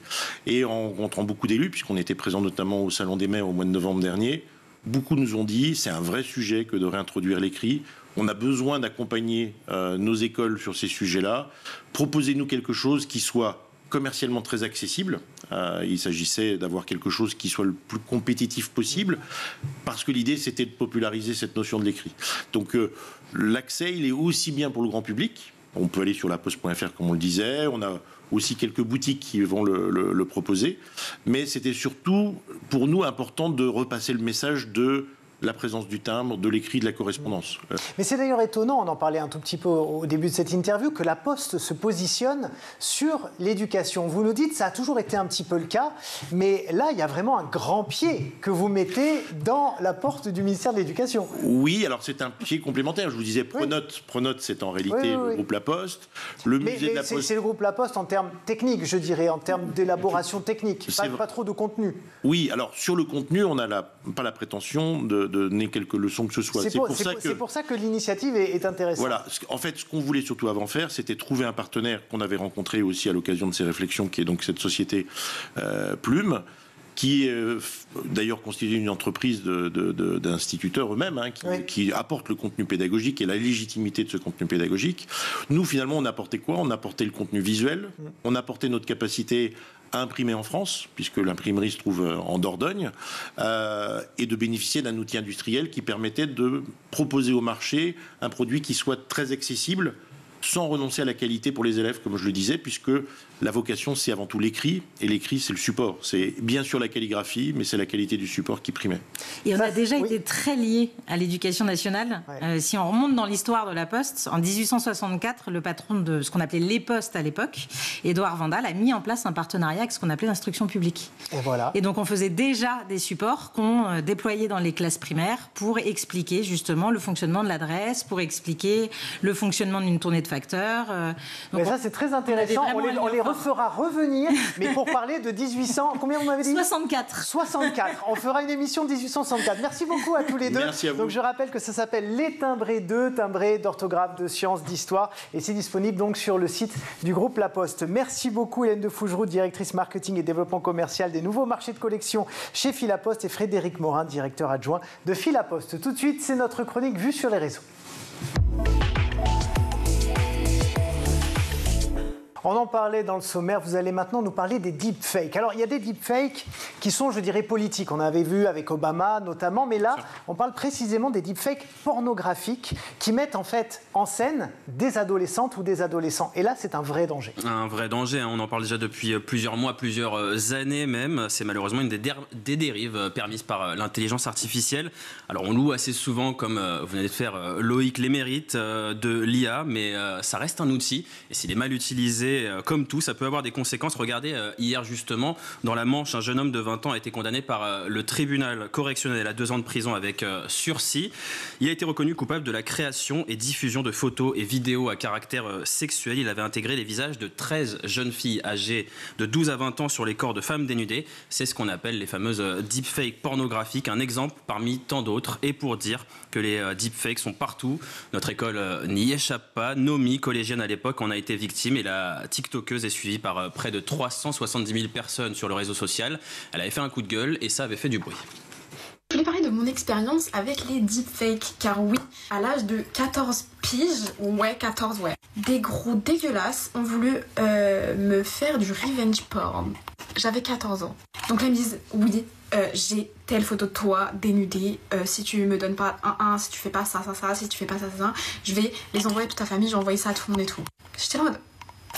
Et en rencontrant beaucoup d'élus, puisqu'on était présents notamment au Salon des maires au mois de novembre dernier, beaucoup nous ont dit c'est un vrai sujet que de réintroduire l'écrit. On a besoin d'accompagner nos écoles sur ces sujets-là. Proposez-nous quelque chose qui soit commercialement très accessible. Il s'agissait d'avoir quelque chose qui soit le plus compétitif possible, parce que l'idée, c'était de populariser cette notion de l'écrit. Donc, l'accès, il est aussi bien pour le grand public. On peut aller sur laposte.fr, comme on le disait. On a aussi quelques boutiques qui vont le proposer. Mais c'était surtout, pour nous, important de repasser le message de la présence du timbre, de l'écrit, de la correspondance. Mais c'est d'ailleurs étonnant, on en parlait un tout petit peu au début de cette interview, que la Poste se positionne sur l'éducation. Vous nous dites, ça a toujours été un petit peu le cas, mais là, il y a vraiment un grand pied que vous mettez dans la porte du ministère de l'Éducation. Oui, alors c'est un pied complémentaire. Je vous disais, Pronote, c'est en réalité le groupe La Poste. Le musée de la Poste. C'est le groupe La Poste en termes techniques, je dirais, en termes d'élaboration technique, pas trop de contenu. Oui, alors sur le contenu, on n'a pas la prétention donner quelques leçons que ce soit. C'est pour ça que l'initiative est intéressante. Voilà. En fait, ce qu'on voulait surtout avant faire, c'était trouver un partenaire qu'on avait rencontré aussi à l'occasion de ces réflexions, qui est donc cette société Plume, qui est d'ailleurs constituée une entreprise d'instituteurs eux-mêmes, qui apportent le contenu pédagogique et la légitimité de ce contenu pédagogique. Nous, finalement, on apportait quoi? On apportait le contenu visuel, on apportait notre capacité à imprimer en France, puisque l'imprimerie se trouve en Dordogne, et de bénéficier d'un outil industriel qui permettait de proposer au marché un produit qui soit très accessible, sans renoncer à la qualité pour les élèves, comme je le disais, puisque la vocation, c'est avant tout l'écrit, et l'écrit, c'est le support. C'est bien sûr la calligraphie, mais c'est la qualité du support qui primait. Et on a déjà été très liés à l'éducation nationale. Si on remonte dans l'histoire de la Poste, en 1864, le patron de ce qu'on appelait les Postes à l'époque, Édouard Vandal, a mis en place un partenariat avec ce qu'on appelait l'instruction publique. Et voilà. Et donc on faisait déjà des supports qu'on déployait dans les classes primaires pour expliquer justement le fonctionnement de l'adresse, pour expliquer le fonctionnement d'une tournée de facteurs. Mais ça, c'est très intéressant. On les refera revenir, mais pour parler de 1800... Combien vous m'avez dit? 64. 64. On fera une émission de 1864. Merci beaucoup à tous les deux. Merci à vous. Donc je rappelle que ça s'appelle Les Timbrés 2, timbrés d'orthographe, de sciences, d'histoire. Et c'est disponible donc sur le site du groupe La Poste. Merci beaucoup Hélène de Fougeroux, directrice marketing et développement commercial des nouveaux marchés de collection chez Philapost, et Frédéric Morin, directeur adjoint de Philapost. Tout de suite, c'est notre chronique Vue sur les réseaux. On en parlait dans le sommaire, vous allez maintenant nous parler des deepfakes. Alors, il y a des deepfakes qui sont, je dirais, politiques. On avait vu avec Obama notamment, mais là, on parle précisément des deepfakes pornographiques qui mettent en fait en scène des adolescentes ou des adolescents. Et là, c'est un vrai danger. Un vrai danger, on en parle déjà depuis plusieurs mois, plusieurs années même. C'est malheureusement une des dérives permises par l'intelligence artificielle. Alors, on loue assez souvent, comme vous venez de faire, Loïc l'émérite de l'IA, mais ça reste un outil. Et s'il est mal utilisé, comme tout, ça peut avoir des conséquences. Regardez, hier justement, dans la Manche, un jeune homme de 20 ans a été condamné par le tribunal correctionnel à 2 ans de prison avec sursis. Il a été reconnu coupable de la création et diffusion de photos et vidéos à caractère sexuel. Il avait intégré les visages de 13 jeunes filles âgées de 12 à 20 ans sur les corps de femmes dénudées. C'est ce qu'on appelle les fameuses deepfakes pornographiques, un exemple parmi tant d'autres. Et pour dire que les deepfakes sont partout, notre école n'y échappe pas. Nomi, collégienne à l'époque, en a été victime, et la TikTokeuse est suivie par près de 370 000 personnes sur le réseau social. Elle avait fait un coup de gueule et ça avait fait du bruit. Je voulais parler de mon expérience avec les deepfakes, car oui, à l'âge de 14 piges, 14, des gros dégueulasses ont voulu me faire du revenge porn. J'avais 14 ans. Donc là, ils me disent, oui, j'ai telle photo de toi dénudée, si tu me donnes pas si tu fais pas ça, si tu fais pas ça, je vais les envoyer à toute ta famille, j'ai envoyé ça à tout le monde et tout. J'étais là en mode,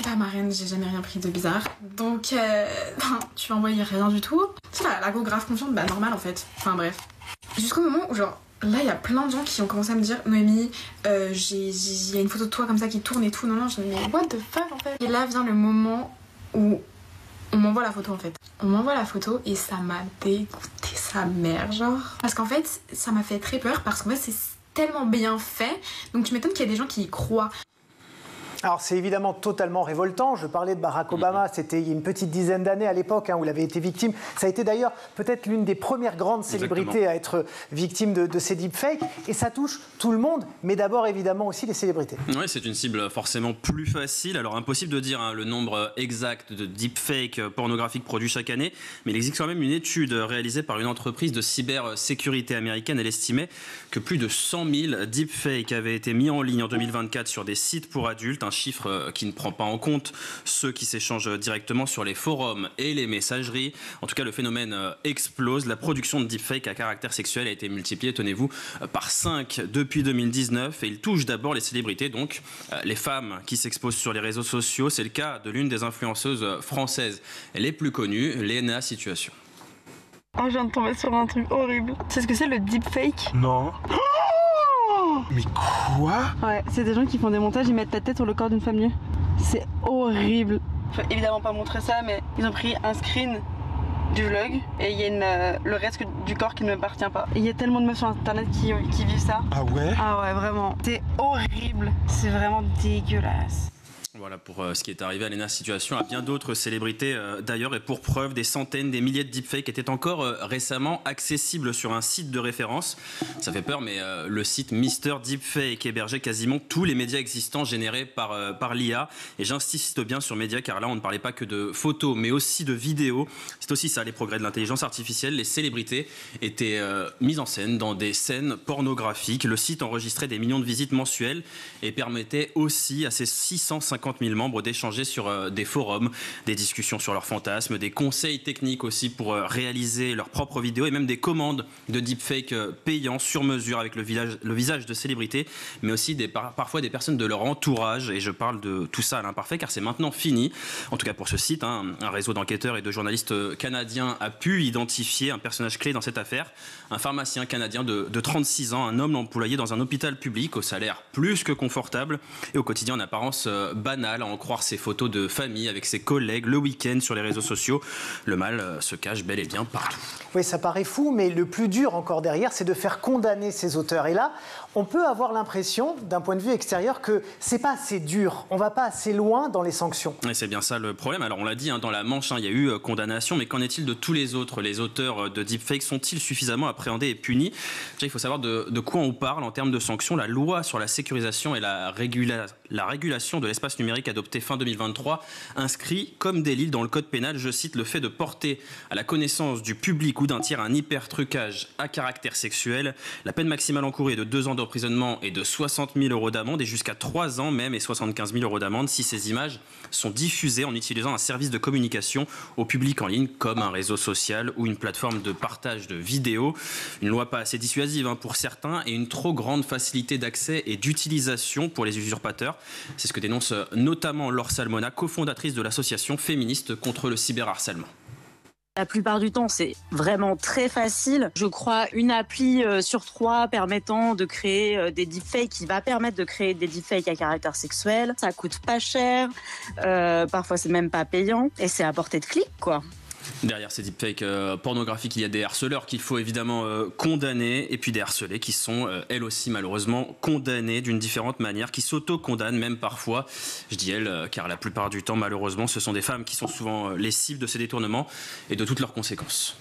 bah ma reine, j'ai jamais rien pris de bizarre, donc tu envoyais rien du tout. C'est la go grave confiante, bah normal en fait, enfin bref. Jusqu'au moment où genre, là il y a plein de gens qui ont commencé à me dire, Noémie, il y a une photo de toi comme ça qui tourne et tout, non, je me dis mais what the fuck en fait. Et là vient le moment où on m'envoie la photo en fait. On m'envoie la photo et ça m'a dégoûté sa mère, genre. Parce qu'en fait, ça m'a fait très peur parce qu'en fait c'est tellement bien fait, donc tu m'étonnes qu'il y a des gens qui y croient. Alors c'est évidemment totalement révoltant. Je parlais de Barack Obama, c'était il y a une petite dizaine d'années à l'époque où il avait été victime. Ça a été d'ailleurs peut-être l'une des premières grandes célébrités à être victime de ces deepfakes. Et ça touche tout le monde, mais d'abord évidemment aussi les célébrités. Oui, c'est une cible forcément plus facile. Alors impossible de dire le nombre exact de deepfakes pornographiques produits chaque année, mais il existe quand même une étude réalisée par une entreprise de cybersécurité américaine. Elle estimait que plus de 100 000 deepfakes avaient été mis en ligne en 2024 sur des sites pour adultes. Un chiffre qui ne prend pas en compte ceux qui s'échangent directement sur les forums et les messageries. En tout cas, le phénomène explose. La production de deepfakes à caractère sexuel a été multipliée, tenez-vous, par 5 depuis 2019. Et il touche d'abord les célébrités, donc les femmes qui s'exposent sur les réseaux sociaux. C'est le cas de l'une des influenceuses françaises les plus connues, Léna Situation. Oh, je viens de tomber sur un truc horrible. Tu sais ce que c'est le deepfake? Non. Mais quoi? Ouais, c'est des gens qui font des montages, ils mettent la tête sur le corps d'une femme nue. C'est horrible. Faut évidemment pas montrer ça, mais ils ont pris un screen du vlog et il y a le reste du corps qui ne m'appartient pas. Il y a tellement de meufs sur internet qui vivent ça. Ah ouais? Ah ouais, vraiment. C'est horrible. C'est vraiment dégueulasse. Voilà pour ce qui est arrivé à Léna Situation, à bien d'autres célébrités d'ailleurs, et pour preuve, des centaines, des milliers de deepfakes étaient encore récemment accessibles sur un site de référence. Ça fait peur, mais le site Mister Deepfake hébergeait quasiment tous les médias existants générés par l'IA. Et j'insiste bien sur médias, car là on ne parlait pas que de photos, mais aussi de vidéos. C'est aussi ça les progrès de l'intelligence artificielle. Les célébrités étaient mises en scène dans des scènes pornographiques. Le site enregistrait des millions de visites mensuelles et permettait aussi à ses 650 000 membres d'échanger sur des forums, des discussions sur leurs fantasmes, des conseils techniques aussi pour réaliser leurs propres vidéos et même des commandes de deepfake payants sur mesure avec le visage de célébrités, mais aussi parfois des personnes de leur entourage. Et je parle de tout ça à l'imparfait car c'est maintenant fini. En tout cas pour ce site, un réseau d'enquêteurs et de journalistes canadiens a pu identifier un personnage clé dans cette affaire, un pharmacien canadien de 36 ans, un homme employé dans un hôpital public au salaire plus que confortable et au quotidien en apparence banal, à en croire ses photos de famille avec ses collègues le week-end sur les réseaux sociaux. Le mal se cache bel et bien partout. Oui, ça paraît fou, mais le plus dur encore derrière, c'est de faire condamner ces auteurs. Et là, on peut avoir l'impression, d'un point de vue extérieur, que c'est pas assez dur, on va pas assez loin dans les sanctions. Et c'est bien ça le problème. Alors on l'a dit, dans la Manche, il y a eu condamnation, mais qu'en est-il de tous les autres? Les auteurs de deepfake sont-ils suffisamment appréhendés et punis? Déjà, il faut savoir de quoi on parle en termes de sanctions. La loi sur la sécurisation et la régulation de l'espace numérique adoptée fin 2023 inscrit comme délit dans le code pénal, je cite, le fait de porter à la connaissance du public ou d'un tiers un hypertrucage à caractère sexuel. La peine maximale encourue est de 2 ans d'emprisonnement et de 60 000 € d'amende et jusqu'à 3 ans même et 75 000 € d'amende si ces images sont diffusées en utilisant un service de communication au public en ligne comme un réseau social ou une plateforme de partage de vidéos. Une loi pas assez dissuasive pour certains et une trop grande facilité d'accès et d'utilisation pour les usurpateurs. C'est ce que dénonce notamment Laure Salmona, cofondatrice de l'association féministe contre le cyberharcèlement. La plupart du temps, c'est vraiment très facile. Je crois une appli sur 3 permettant de créer des deepfakes qui va permettre de créer des deepfakes à caractère sexuel. Ça coûte pas cher, parfois c'est même pas payant et c'est à portée de clic, quoi. Derrière ces deepfakes pornographiques, il y a des harceleurs qu'il faut évidemment condamner et puis des harcelées qui sont elles aussi malheureusement condamnées d'une différente manière, qui s'auto-condamnent même parfois. Je dis elles car la plupart du temps malheureusement ce sont des femmes qui sont souvent les cibles de ces détournements et de toutes leurs conséquences.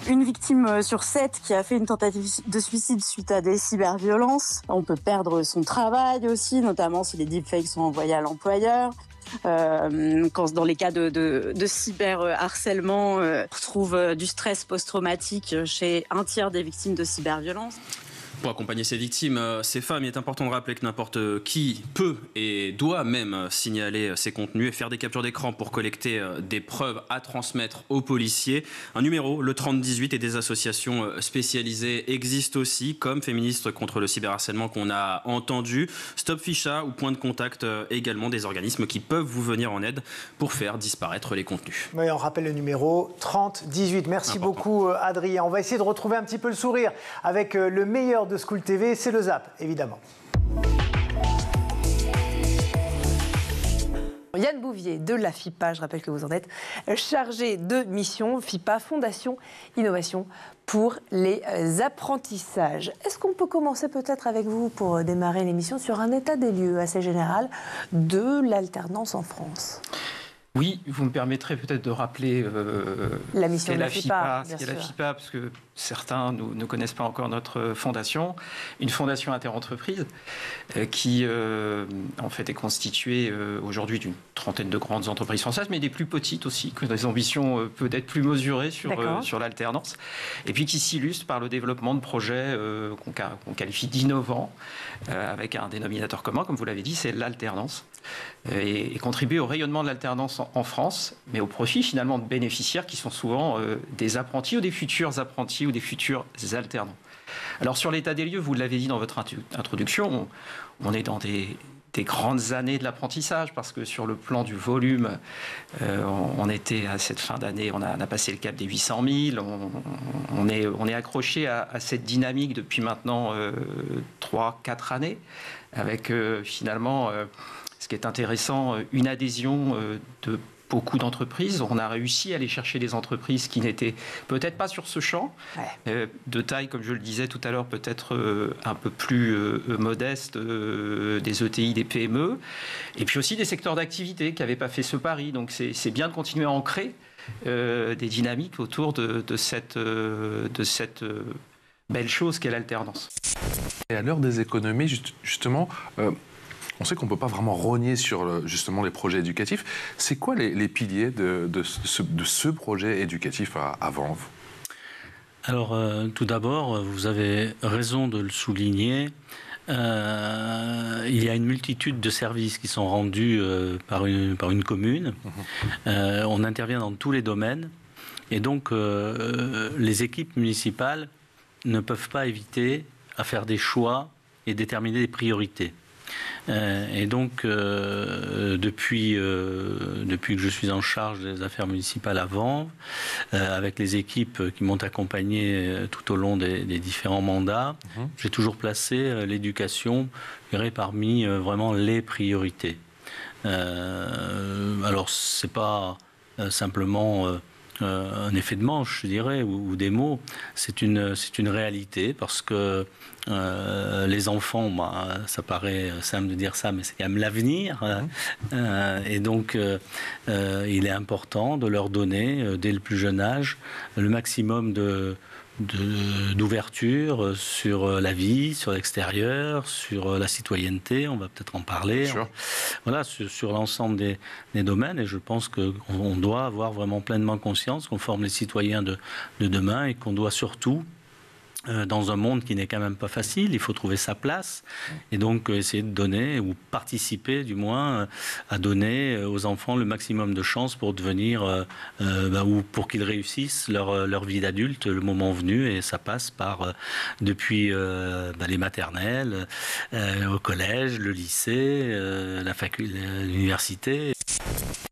Une victime sur 7 qui a fait une tentative de suicide suite à des cyberviolences. On peut perdre son travail aussi, notamment si les deepfakes sont envoyés à l'employeur. Quand dans les cas de cyberharcèlement, on retrouve du stress post-traumatique chez un tiers des victimes de cyberviolence. Pour accompagner ces victimes, ces femmes, il est important de rappeler que n'importe qui peut et doit même signaler ces contenus et faire des captures d'écran pour collecter des preuves à transmettre aux policiers. Un numéro, le 3018, et des associations spécialisées existent aussi, comme Féministes contre le cyberharcèlement qu'on a entendu, Stop Ficha ou Point de Contact également, des organismes qui peuvent vous venir en aide pour faire disparaître les contenus. Oui, on rappelle le numéro 3018. Merci beaucoup Adrien. On va essayer de retrouver un petit peu le sourire avec le meilleur de School TV, c'est le Zap, évidemment. Yann Bouvier de la FIPA, je rappelle que vous en êtes chargé de mission, FIPA, Fondation Innovation pour les apprentissages. Est-ce qu'on peut commencer peut-être avec vous pour démarrer l'émission sur un état des lieux assez général de l'alternance en France ? Oui, vous me permettrez peut-être de rappeler la mission de la FIPA, ce qu'est la FIPA, parce que certains ne connaissent pas encore notre fondation. Une fondation interentreprise qui, en fait, est constituée aujourd'hui d'une trentaine de grandes entreprises françaises, mais des plus petites aussi, qui ont des ambitions peut-être plus mesurées sur l'alternance, et puis qui s'illustre par le développement de projets qu'on qualifie d'innovants, avec un dénominateur commun, comme vous l'avez dit, c'est l'alternance, et contribuer au rayonnement de l'alternance en France, mais au profit finalement de bénéficiaires qui sont souvent des apprentis ou des futurs apprentis ou des futurs alternants. Alors sur l'état des lieux, vous l'avez dit dans votre introduction, on est dans des grandes années de l'apprentissage, parce que sur le plan du volume, on était à cette fin d'année, on a passé le cap des 800 000, on est accroché à cette dynamique depuis maintenant 3-4 années, avec finalement, ce qui est intéressant, une adhésion de beaucoup d'entreprises. On a réussi à aller chercher des entreprises qui n'étaient peut-être pas sur ce champ, de taille, comme je le disais tout à l'heure, peut-être un peu plus modeste, des ETI, des PME, et puis aussi des secteurs d'activité qui n'avaient pas fait ce pari. Donc c'est bien de continuer à ancrer des dynamiques autour de cette belle chose qu'est l'alternance. Et à l'heure des économies, justement, on sait qu'on ne peut pas vraiment rogner sur justement les projets éducatifs. C'est quoi les piliers de ce projet éducatif à Vanves ? Alors, tout d'abord, vous avez raison de le souligner. Il y a une multitude de services qui sont rendus par une commune. On intervient dans tous les domaines. Et donc, les équipes municipales ne peuvent pas éviter à faire des choix et déterminer des priorités. Et donc, depuis que je suis en charge des affaires municipales à Vanves, avec les équipes qui m'ont accompagné tout au long des différents mandats, j'ai toujours placé l'éducation, je dirais, parmi vraiment les priorités. Alors, c'est pas simplement un effet de manche, je dirais, ou des mots. C'est une réalité, parce que les enfants, ça paraît simple de dire ça, mais c'est quand même l'avenir. Et donc, il est important de leur donner, dès le plus jeune âge, le maximum d'ouverture sur la vie, sur l'extérieur, sur la citoyenneté, on va peut-être en parler. Voilà, sur l'ensemble des domaines, et je pense qu'on doit avoir vraiment pleinement conscience qu'on forme les citoyens de demain, et qu'on doit surtout, dans un monde qui n'est quand même pas facile, il faut trouver sa place, et donc essayer de donner, ou participer du moins, à donner aux enfants le maximum de chances pour devenir, ou pour qu'ils réussissent leur vie d'adulte le moment venu, et ça passe par, depuis les maternelles, au collège, le lycée, l'université.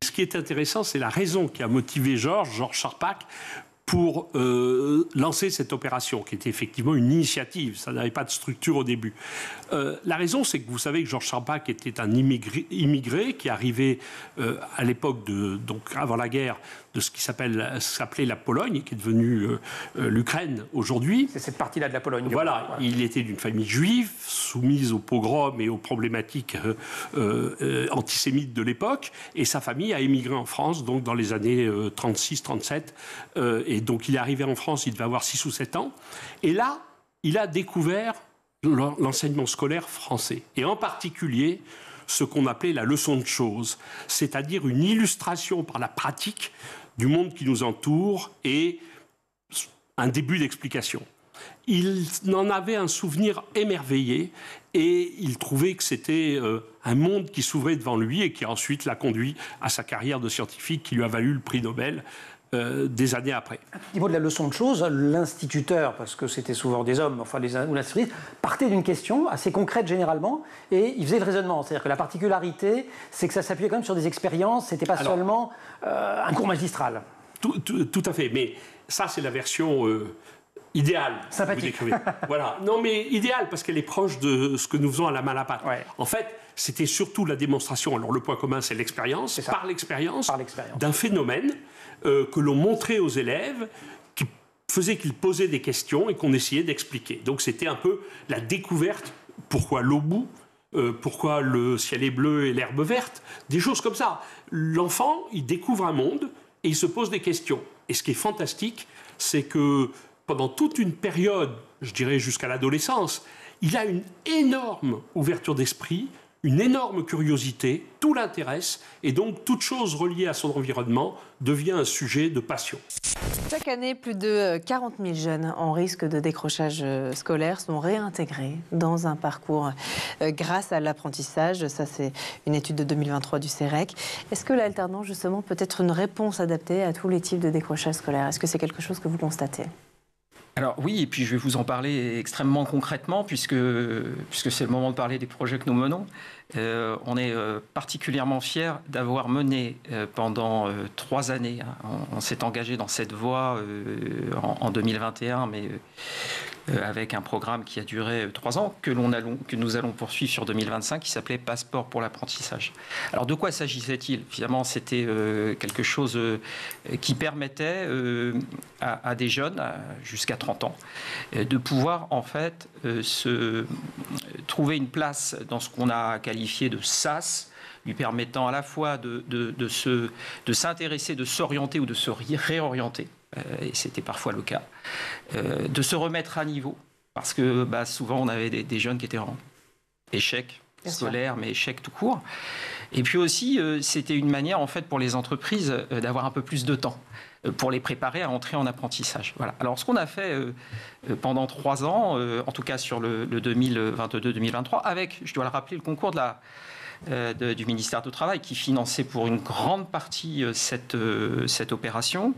Ce qui est intéressant, c'est la raison qui a motivé Georges Charpak pour lancer cette opération, qui était effectivement une initiative. Ça n'avait pas de structure au début. La raison, c'est que vous savez que Georges Charpak était un immigré qui arrivait à l'époque, donc avant la guerre, de ce qui s'appelait la Pologne, qui est devenue l'Ukraine aujourd'hui. C'est cette partie-là de la Pologne. Voilà, il était d'une famille juive, soumise aux pogroms et aux problématiques antisémites de l'époque, et sa famille a émigré en France, donc dans les années 36-37, et donc il est arrivé en France, il devait avoir 6 ou 7 ans, et là, il a découvert l'enseignement scolaire français, et en particulier ce qu'on appelait la leçon de choses, c'est-à-dire une illustration par la pratique du monde qui nous entoure et un début d'explication. Il en avait un souvenir émerveillé, et il trouvait que c'était un monde qui s'ouvrait devant lui, et qui ensuite l'a conduit à sa carrière de scientifique qui lui a valu le prix Nobel des années après. Un petit mot de la leçon de choses. L'instituteur, parce que c'était souvent des hommes, enfin ou l'institutrice, partait d'une question assez concrète généralement, et il faisait le raisonnement. C'est-à-dire que la particularité, c'est que ça s'appuyait quand même sur des expériences, c'était pas seulement un cours magistral. Tout à fait, mais ça c'est la version idéale. Sympathique. Vous décrivez. Voilà. Non, mais idéale, parce qu'elle est proche de ce que nous faisons à la Malaparte. En fait, c'était surtout la démonstration. Alors le point commun, c'est l'expérience, par l'expérience d'un phénomène que l'on montrait aux élèves, qui faisait qu'ils posaient des questions et qu'on essayait d'expliquer. Donc c'était un peu la découverte. Pourquoi l'eau bout, pourquoi le ciel est bleu et l'herbe verte, des choses comme ça. L'enfant, il découvre un monde et il se pose des questions. Et ce qui est fantastique, c'est que pendant toute une période, je dirais jusqu'à l'adolescence, il a une énorme ouverture d'esprit, une énorme curiosité, tout l'intéresse, et donc toute chose reliée à son environnement devient un sujet de passion. Chaque année, plus de 40 000 jeunes en risque de décrochage scolaire sont réintégrés dans un parcours grâce à l'apprentissage. Ça, c'est une étude de 2023 du CEREC. Est-ce que l'alternance, justement, peut être une réponse adaptée à tous les types de décrochage scolaire? Est-ce que c'est quelque chose que vous constatez? Alors oui, et puis je vais vous en parler extrêmement concrètement, puisque c'est le moment de parler des projets que nous menons. On est particulièrement fiers d'avoir mené pendant 3 années, on s'est engagé dans cette voie en 2021, mais avec un programme qui a duré 3 ans, que nous allons poursuivre sur 2025, qui s'appelait Passeport pour l'apprentissage. Alors de quoi s'agissait-il? Finalement, c'était quelque chose qui permettait à des jeunes, jusqu'à 30 ans, de pouvoir en fait se trouver une place dans ce qu'on a qualifié de SAS, lui permettant à la fois de s'intéresser, de s'orienter ou de se réorienter, et c'était parfois le cas, de se remettre à niveau, parce que souvent on avait des jeunes qui étaient en échec scolaire, mais échec tout court. Et puis aussi, c'était une manière en fait pour les entreprises d'avoir un peu plus de temps pour les préparer à entrer en apprentissage. Voilà. Alors ce qu'on a fait pendant 3 ans, en tout cas sur le 2022-2023, avec, je dois le rappeler, le concours du ministère du Travail qui finançait pour une grande partie cette opération.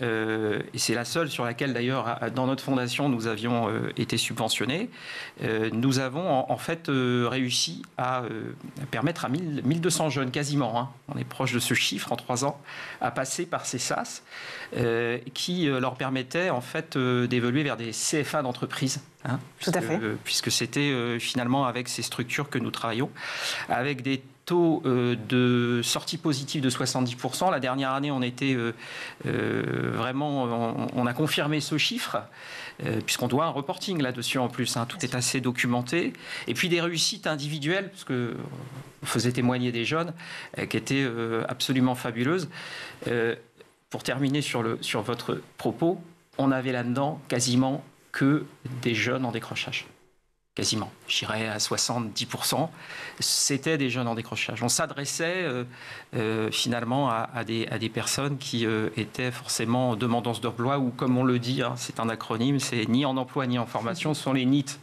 Et c'est la seule sur laquelle d'ailleurs dans notre fondation nous avions été subventionnés. Nous avons en fait réussi à permettre à 1200 jeunes quasiment, on est proche de ce chiffre en 3 ans, à passer par ces SAS qui leur permettaient en fait d'évoluer vers des CFA d'entreprise. Tout à fait. Puisque c'était finalement avec ces structures que nous travaillons, avec des taux de sortie positive de 70%. La dernière année, on était vraiment, on a confirmé ce chiffre, puisqu'on doit un reporting là-dessus en plus. Tout est assez documenté. Et puis des réussites individuelles, parce que on faisait témoigner des jeunes, qui étaient absolument fabuleuses. Pour terminer sur votre propos, on avait là-dedans quasiment que des jeunes en décrochage. Quasiment, je dirais à 70%, c'était des jeunes en décrochage. On s'adressait finalement à des personnes qui étaient forcément demandances d'emploi, ou comme on le dit, c'est un acronyme, c'est ni en emploi ni en formation, ce sont les NEET.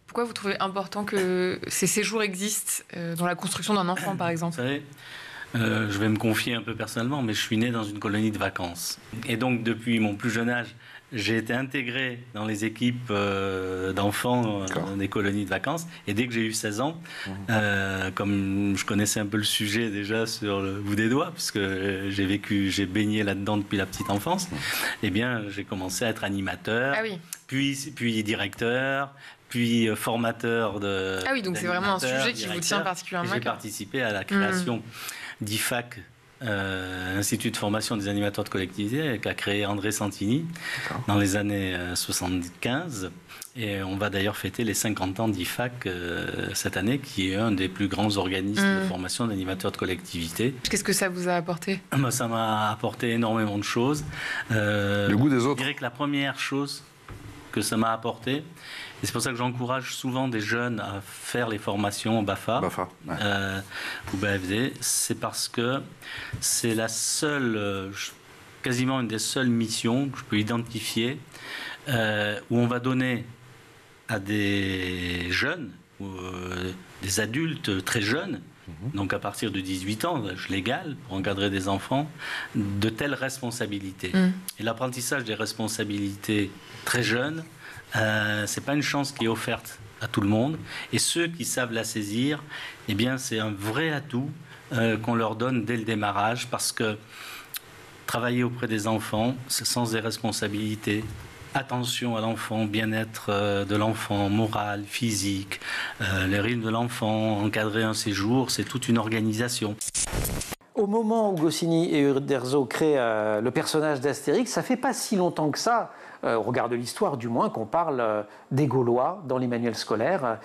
Pourquoi vous trouvez important que ces séjours existent dans la construction d'un enfant, par exemple? Vous savez, je vais me confier un peu personnellement, mais je suis né dans une colonie de vacances. Et donc, depuis mon plus jeune âge, j'ai été intégré dans les équipes d'enfants des colonies de vacances. Et dès que j'ai eu 16 ans, comme je connaissais un peu le sujet déjà sur le bout des doigts, parce que j'ai baigné là-dedans depuis la petite enfance, eh bien, j'ai commencé à être animateur, puis directeur, puis formateur de... Ah oui, donc c'est vraiment un sujet qui vous tient particulièrement à cœur. J'ai participé à la création d'IFAC, Institut de formation des animateurs de collectivité, qu'a créé André Santini dans les années 75. Et on va d'ailleurs fêter les 50 ans d'IFAC cette année, qui est un des plus grands organismes de formation d'animateurs de collectivité. Qu'est-ce que ça vous a apporté? Ça m'a apporté énormément de choses. Le goût des autres. Je dirais que la première chose que ça m'a apporté, et c'est pour ça que j'encourage souvent des jeunes à faire les formations BAFA, ou BAFD, c'est parce que c'est la seule, quasiment une des seules missions que je peux identifier où on va donner à des jeunes, ou des adultes très jeunes, donc à partir de 18 ans, l'âge légal, pour encadrer des enfants, de telles responsabilités. Et l'apprentissage des responsabilités très jeunes, c'est pas une chance qui est offerte à tout le monde. Et ceux qui savent la saisir, eh bien, c'est un vrai atout qu'on leur donne dès le démarrage, parce que travailler auprès des enfants, c'est sans des responsabilités. Attention à l'enfant, bien-être de l'enfant, moral, physique, les rythmes de l'enfant, encadrer un séjour, c'est toute une organisation. Au moment où Goscinny et Uderzo créent le personnage d'Astérix, ça fait pas si longtemps que ça, au regard de l'histoire du moins, qu'on parle des Gaulois dans les manuels scolaires.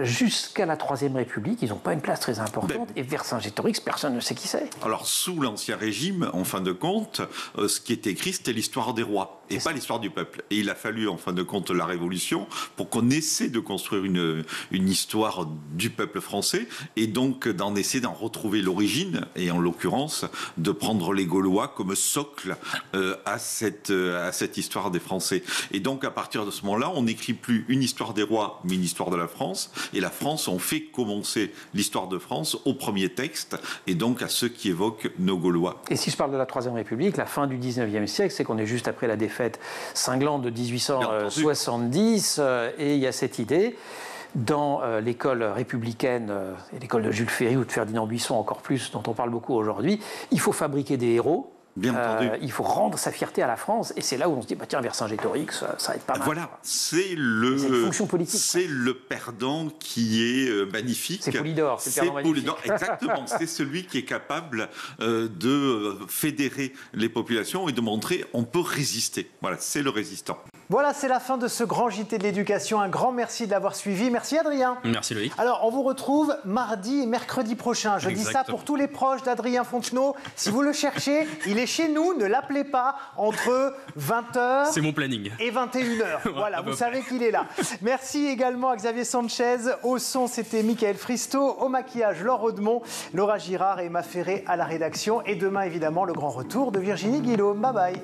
Jusqu'à la Troisième République, ils n'ont pas une place très importante. Et Vercingétorix, personne ne sait qui c'est. Alors, sous l'Ancien Régime, en fin de compte, ce qui est écrit, c'était l'histoire des rois, et pas l'histoire du peuple. Et il a fallu, en fin de compte, la Révolution, pour qu'on essaie de construire une histoire du peuple français, et donc d'en essayer d'en retrouver l'origine, et en l'occurrence, de prendre les Gaulois comme socle à cette histoire des Français. Et donc, à partir de ce moment-là, on n'écrit plus une histoire des rois, mais une histoire de la France. Et la France, on fait commencer l'histoire de France au premier texte, et donc à ceux qui évoquent nos Gaulois. Et si je parle de la Troisième République, la fin du 19e siècle, c'est qu'on est juste après la défaite cinglante de 1870, et il y a cette idée dans l'école républicaine, et l'école de Jules Ferry ou de Ferdinand Buisson encore plus, dont on parle beaucoup aujourd'hui, il faut fabriquer des héros. Bien entendu. Il faut rendre sa fierté à la France, et c'est là où on se dit, bah, tiens, Vercingétorix, ça va être pas mal. Voilà, c'est une fonction politique. C'est le perdant qui est magnifique. C'est Poulidor, c'est le perdant magnifique. Exactement, c'est celui qui est capable de fédérer les populations et de montrer on peut résister. Voilà, c'est le résistant. Voilà, c'est la fin de ce grand JT de l'éducation. Un grand merci de l'avoir suivi. Merci Adrien. Merci Loïc. Alors, on vous retrouve mardi et mercredi prochain. Je dis ça pour tous les proches d'Adrien Fontenot. Si vous le cherchez, il est chez nous. Ne l'appelez pas entre 20h c'est mon planning. Et 21h. Voilà, vous savez qu'il est là. Merci également à Xavier Sanchez. Au son, c'était Mickaël Fristo. Au maquillage, Laure Audemont, Laura Girard et Emma Ferré à la rédaction. Et demain, évidemment, le grand retour de Virginie Guillaume. Bye bye.